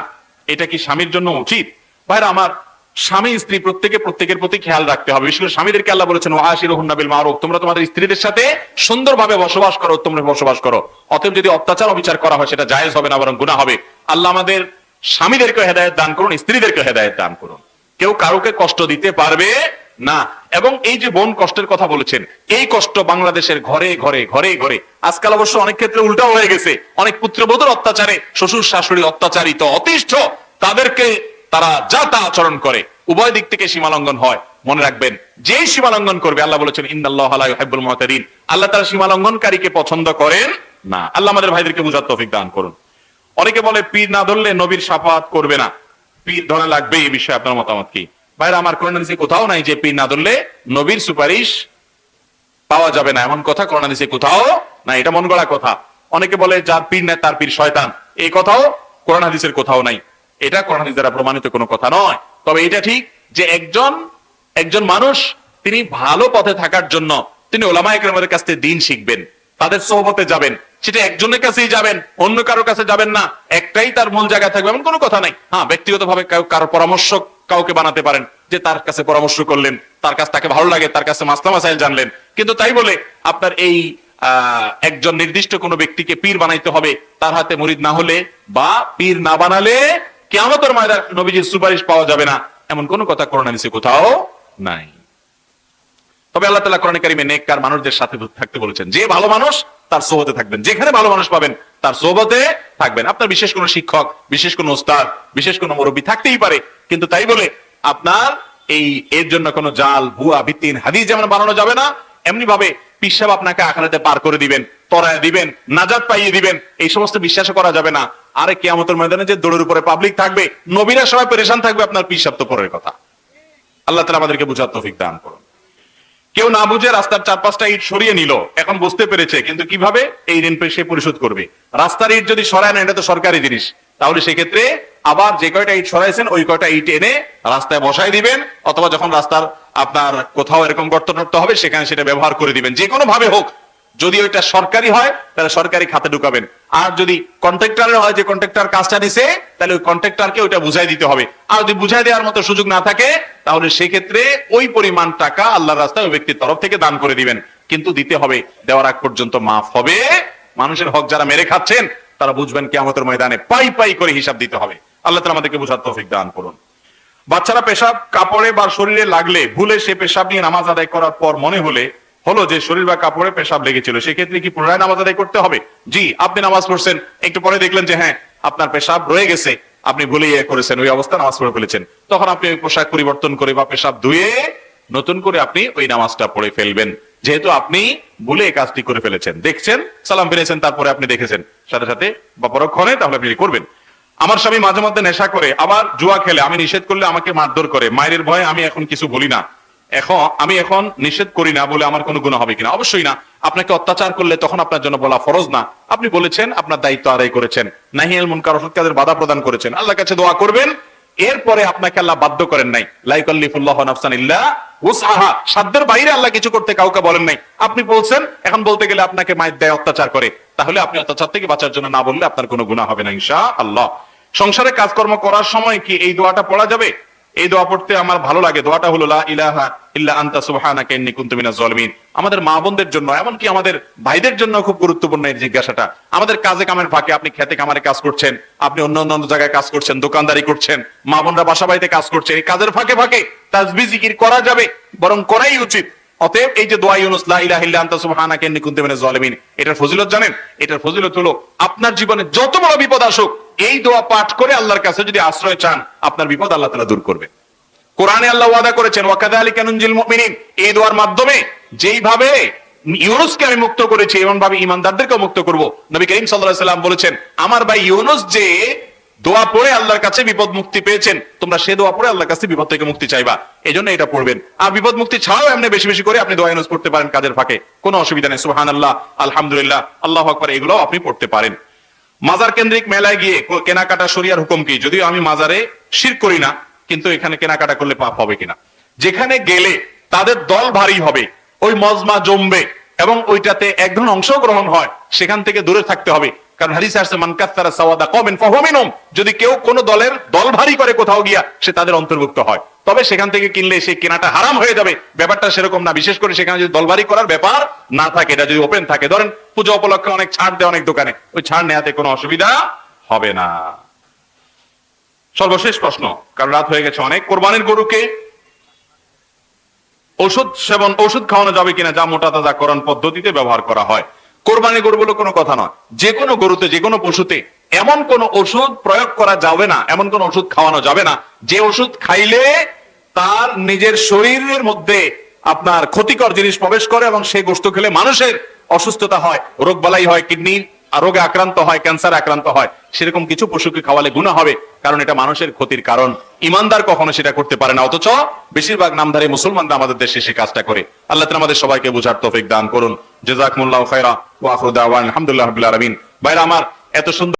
এটা কি স্বামীর জন্য উচিত? ভাইরা আমার, স্বামী স্ত্রী প্রত্যেকের প্রতি খেয়াল রাখতে হবে। বিশেষ করে স্বামীদেরকে আল্লাহ বলেছেন ওয়াশিরুহুন্না বিল মারুফ, তোমরা তোমাদের স্ত্রীদের সাথে সুন্দরভাবে বসবাস করো, তোমরা বসবাস করো। অতএব যদি অত্যাচার অবিচার করা হয় সেটা জায়েজ হবে না, বরং গুনাহ হবে। আল্লাহ আমাদের স্বামীদেরকে হেদায়েত দান করুন, স্ত্রীদেরকে হেদায়েত দান করুন। কেউ কারোকে কষ্ট দিতে পারবে না। এবং এই যে বোন কষ্টের কথা বলেছেন, এই কষ্ট বাংলাদেশের ঘরে ঘরে ঘরে ঘরে। আজকাল অবশ্য অনেক ক্ষেত্রে উল্টাও হয়ে গেছে। অনেক পুত্রবধূর অত্যাচারে শ্বশুর শাশুড়ি অত্যাচারিত, অতিষ্ঠ, তাদেরকে তারা যা তা আচরণ করে, উভয় দিক থেকে সীমালঙ্ঘন হয়। মনে রাখবেন, যে সীমালঙ্ঘন করবে, আল্লাহ বলেছেন ইন্নাল্লাহা লা ইউহিব্বুল মুতাদিন, আল্লাহ তাআলা সীমালঙ্ঘনকারীকে পছন্দ করেন না। আল্লাহ আমাদের ভাইদেরকে বুঝার তৌফিক দান করুন। অনেকে বলে পীর না ধরলে নবীর শাফাআত করবে না, পীর ধরা লাগবে। এই বিষয়ে আপনার মতামত কি? ভাইরা আমার, কোরআন হাদিসে কোথাও নাই যে পীর না ধরলে নবীর সুপারিশ পাওয়া যাবে না, এমন কথা কোরআন হাদিসে কোথাও নাই। এটা মন গড়া কথা। অনেকে বলে যার পীর নেই তার পীর শয়তান, এই কথাও কোরআন হাদিসের কোথাও নাই। এটা কোরআন হাদিস দ্বারা প্রমাণিত কোনো কথা নয়। তবে এটা ঠিক যে একজন মানুষ তিনি ভালো পথে থাকার জন্য তিনি উলামায়ে কেরামের কাছ থেকে দ্বীন শিখবেন, তাদের সোহবতে যাবেন। সেটা একজনের কাছেই যাবেন, অন্য কারোর কাছে যাবেন না। একটাই তার মূল জায়গায় থাকবে এমন কোনো কথা নাই। হ্যাঁ, ব্যক্তিগতভাবে কারো পরামর্শ কাউকে বানাতে পারেন, যে তার কাছে পরামর্শ করলেন, তার কাছে তাকে ভালো লাগে, তার কাছে মাসলা মাসাইল জানলেন। কিন্তু তাই বলে আপনার এই একজন নির্দিষ্ট কোনো ব্যক্তিকে পীর বানাইতে হবে, তার হাতে মুরিদ না হলে বা পীর না বানালে কিয়ামতের ময়দানে নবীজির সুপারিশ পাওয়া যাবে না, এমন কোন কথা কোরআন হাদিসে কোথাও নাই। তবে আল্লাহ তাআলা কোরআনে কারিমে নেককার মানুষদের সাথে থাকতে বলেছেন। যে ভালো মানুষ তার সোহবতে থাকবেন, যেখানে ভালো মানুষ পাবেন তার সোহবতে থাকবেন। আপনার বিশেষ কোনো শিক্ষক, বিশেষ কোনো ওস্তাদ, বিশেষ কোনো মুরব্বী থাকতেই পারে, কিন্তু তাই বলে আপনার এর জন্য কোনো জাল, ভুয়া, ভিত্তিহীন হাদিস যেমন বানানো যাবে না, এমনি ভাবে পিসাব আপনাকে আখিরাতে পার করে দিবেন, তরায় দিবেন, নাজাত পাইয়ে দিবেন, এই সমস্ত বিশ্বাস করা যাবে না। আরে কিয়ামতের ময়দানে যে দৌড়ের উপরে পাবলিক থাকবে, নবীরা সবাই পেরেশান থাকবে, আপনার পিসাব তো পরের কথা। আল্লাহ তাআলা আমাদেরকে বুঝার তৌফিক দান করুন। কেউ না বুঝে রাস্তার 4-5টা ইট সরিয়ে নিল, এখন বুঝতে পেরেছে, কিন্তু কিভাবে এই ঋণ সে পরিশোধ করবে? রাস্তার ইট যদি সরায় না, এটা তো সরকারি জিনিস, তাহলে সেক্ষেত্রে আবার যে কয়টা ইট সরাইছেন ওই কয়টা ইট এনে রাস্তায় বসাই দিবেন, অথবা যখন রাস্তার আপনার কোথাও এরকম গর্ত টর্ত হবে সেখানে সেটা ব্যবহার করে দিবেন, যে কোনো ভাবে হোক। যদি ওইটা সরকারি হয় তাহলে সরকারি খাতে ঢুকাবেন, আর যদি কন্ট্রাক্টরের হয়, যে কন্ট্রাক্টর কাজটা নিছে, তাহলে ওই কন্ট্রাক্টরকে ওইটা বুঝাই দিতে হবে। আর যদি বুঝাই দেওয়ার মতো সুযোগ না থাকে, তাহলে সেক্ষেত্রে ওই পরিমাণ টাকা আল্লাহর রাস্তায় ওই ব্যক্তির তরফ থেকে দান করে দিবেন। কিন্তু দিতে হবে, দেওয়ার আগ পর্যন্ত মাফ হবে। মানুষের হক যারা মেরে খাচ্ছেন তারা বুঝবেন কিয়ামতের ময়দানে পাই পাই করে হিসাব দিতে হবে। আল্লাহ তাআলা আমাদেরকে বুঝার তৌফিক দান করুন। বাচ্চারা পেশাব কাপড়ে বা শরীরে লাগলে ভুলে সে পেশাব নিয়ে নামাজ আদায় করার পর মনে হলো যে শরীর বা কাপড়ে পেশাব লেগেছিল, সেক্ষেত্রে কি পুনরায় নামাজ আদায় করতে হবে? জি, আপনি নামাজ পড়ছেন, একটু পরে দেখলেন যে হ্যাঁ আপনার পেশাব রয়ে গেছে, আপনি ভুলে করেছেন, ওই অবস্থা নামাজ পড়ে ফেলেছেন, তখন আপনি ওই পোশাক পরিবর্তন করে বা পেশাব ধুয়ে নতুন করে আপনি ওই নামাজটা পড়ে ফেলবেন। যেহেতু আপনি ভুলে এই কাজটি করে ফেলেছেন, দেখছেন, সালাম ফিরেছেন, তারপরে আপনি দেখেছেন সাথে সাথে বা পরক্ষণে, তাহলে আপনি করবেন। আমার স্বামী মাঝে মধ্যে নেশা করে, আবার জুয়া খেলে, আমি নিষেধ করলে আমাকে মারধর করে, মায়ের ভয়ে আমি এখন কিছু বলি না। আমি এখন নিষেধ করি না বলে আমার কোনো গুনাহ হবে কিনা? অবশ্যই না। আপনাকে অত্যাচার করলে তখন আপনার জন্য বলা ফরজ না। আপনি বলেছেন, আপনার দায়িত্ব আদায় করেছেন, নাহিয়াল মুনকার অসৎ কাজের বাধা প্রদান করেছেন, আল্লাহর কাছে দোয়া করবেন। এরপরে আপনাকে আল্লাহ বাধ্য করেন নাই, লা ইউকাল্লিফুল্লাহু নাফসান ইল্লা উসআহা, সাধ্যের বাইরে আল্লাহ কিছু করতে কাউকে বলেন নাই। আপনি বলছেন, এখন বলতে গেলে আপনাকে মায়ের দেয়, অত্যাচার করে, তাহলে আপনি অত্যাচার থেকে বাঁচার জন্য না বললে আপনার কোনো গুনাহ হবে না ইনশাআল্লাহ। সংসারে কাজকর্ম করার সময় কি এই দোয়াটা পড়া যাবে? এই দোয়া পড়তে আমার ভালো লাগে। দোয়াটা হলো লা ইলাহা ইল্লা আনতা সুবহানাকা ইন্নী কুনতু মিনাজ জালিমিন। আমাদের মা বোনদের জন্য, এমনকি আমাদের ভাইদের জন্য খুব গুরুত্বপূর্ণ এই জিজ্ঞাসাটা। আমাদের কাজে কামের ফাঁকে, আপনি খেতে কামারে কাজ করছেন, আপনি অন্য জায়গায় কাজ করছেন, দোকানদারি করছেন, মা বোনরা বাসা বাড়িতে কাজ করছেন, এই কাজের ফাঁকে ফাঁকে তাসবিহ জিকির করা যাবে, বরং করাই উচিত। অতএব এই যে দোয়া ইউনুস, লা ইলাহা ইল্লা আনতা সুবহানাকা ইন্নী কুনতু মিনাজ জালিমিন, এটার ফজিলত জানেন? এটার ফজিলত হলো আপনার জীবনে যত বড় বিপদ আসুক, এই দোয়া পাঠ করে আল্লাহর কাছে যদি আশ্রয় চান, আপনার বিপদ আল্লাহ তাআলা দূর করবে। কোরআনে আল্লাহ ওয়াদা করেছেন, ওয়া কাযালিকা নুনজিল মুমিনিন, এই দোয়ার মাধ্যমে যেইভাবে ইউনুসকে আমি মুক্ত করেছি, এমন ভাবে ঈমানদারদেরকে মুক্ত করব। নবী করিম সাল্লাল্লাহু আলাইহি সাল্লাম বলেছেন, আমার ভাই ইউনুস যে দোয়া পড়ে আল্লাহর কাছে বিপদ মুক্তি পেয়েছেন, তোমরা সে দোয়া পড়ে আল্লাহর কাছে বিপদ থেকে মুক্তি চাইবা। এজন্য এটা পড়বেন। আর বিপদ মুক্তি ছাড়াও এমনি বেশি বেশি করে আপনি দোয়া ইউনুস পড়তে পারেন কাজের ফাঁকে, কোনো অসুবিধা নেই। সুবহানাল্লাহ, আলহামদুলিল্লাহ, আল্লাহু আকবার, এগুলো আপনি পড়তে পারেন। মাজার কেন্দ্রিক মেলায় গিয়ে কেনাকাটা শরিয়ার হুকুম কি? যদিও আমি মাজারে শিরক করি না, কিন্তু এখানে কেনাকাটা করলে পাপ হবে কিনা? যেখানে গেলে তাদের দল ভারী হবে, ওই মজমা জমবে এবং ওইটাতে এক ধরনের অংশগ্রহণ হয়, সেখান থেকে দূরে থাকতে হবে। কারণ হাদিসে আসছে, মান কাসসারা সাওয়াদা কওমিন ফাহুয়া মিনহুম, যদি কেউ কোন দলের দল ভারী করে কোথাও গিয়া, সে তাদের অন্তর্ভুক্ত হয়। তবে সেখান থেকে কিনলে সেই কেনাটা হারাম হয়ে যাবে, ব্যাপারটা সেরকম না। বিশেষ করে সেখানে যদি দলবাড়ি করার ব্যাপার না থাকে, এটা যদি ওপেন থাকে, ধরেন পূজা উপলক্ষে অনেক ছাড় দেয় অনেক দোকানে, ওই ছাড় নেওয়াতে কোনো অসুবিধা হবে না। সর্বশেষ প্রশ্ন, কারণ রাত হয়ে গেছে অনেক, কোরবানির গরুকে ওষুধ খাওয়ানো যাবে কিনা যা মোটা তাজাকরণ পদ্ধতিতে ব্যবহার করা হয়? কোরবানির গরু বলে কোনো কথা নয়, যে কোনো গরুতে, যে কোনো পশুতে এমন কোন ওষুধ প্রয়োগ করা যাবে না, এমন কোন ওষুধ খাওয়ানো যাবে না যে ওষুধ খাইলে তার নিজের শরীরের মধ্যে আপনার ক্ষতিকর জিনিস প্রবেশ করে এবং সেই গোশত খেলে মানুষের অসুস্থতা হয়, রোগ বালাই হয়, কিডনি রোগে আক্রান্ত হয়, ক্যান্সার আক্রান্ত হয়, সেরকম কিছু পশুকে খাওয়ালে গুনাহ হবে, কারণ এটা মানুষের ক্ষতির কারণ। ইমানদার কখনো সেটা করতে পারে না, অথচ বেশিরভাগ নামধারী মুসলমানরা আমাদের দেশে সে কাজটা করে। আল্লাহ তাআলা আমাদের সবাইকে বুঝার তৌফিক দান করুন। জাযাকুমুল্লাহু খায়রা ওয়া আখিরু দাওয়ানা আলহামদুলিল্লাহি রাব্বিল আলামিন। ভাইরা আমার, এত সুন্দর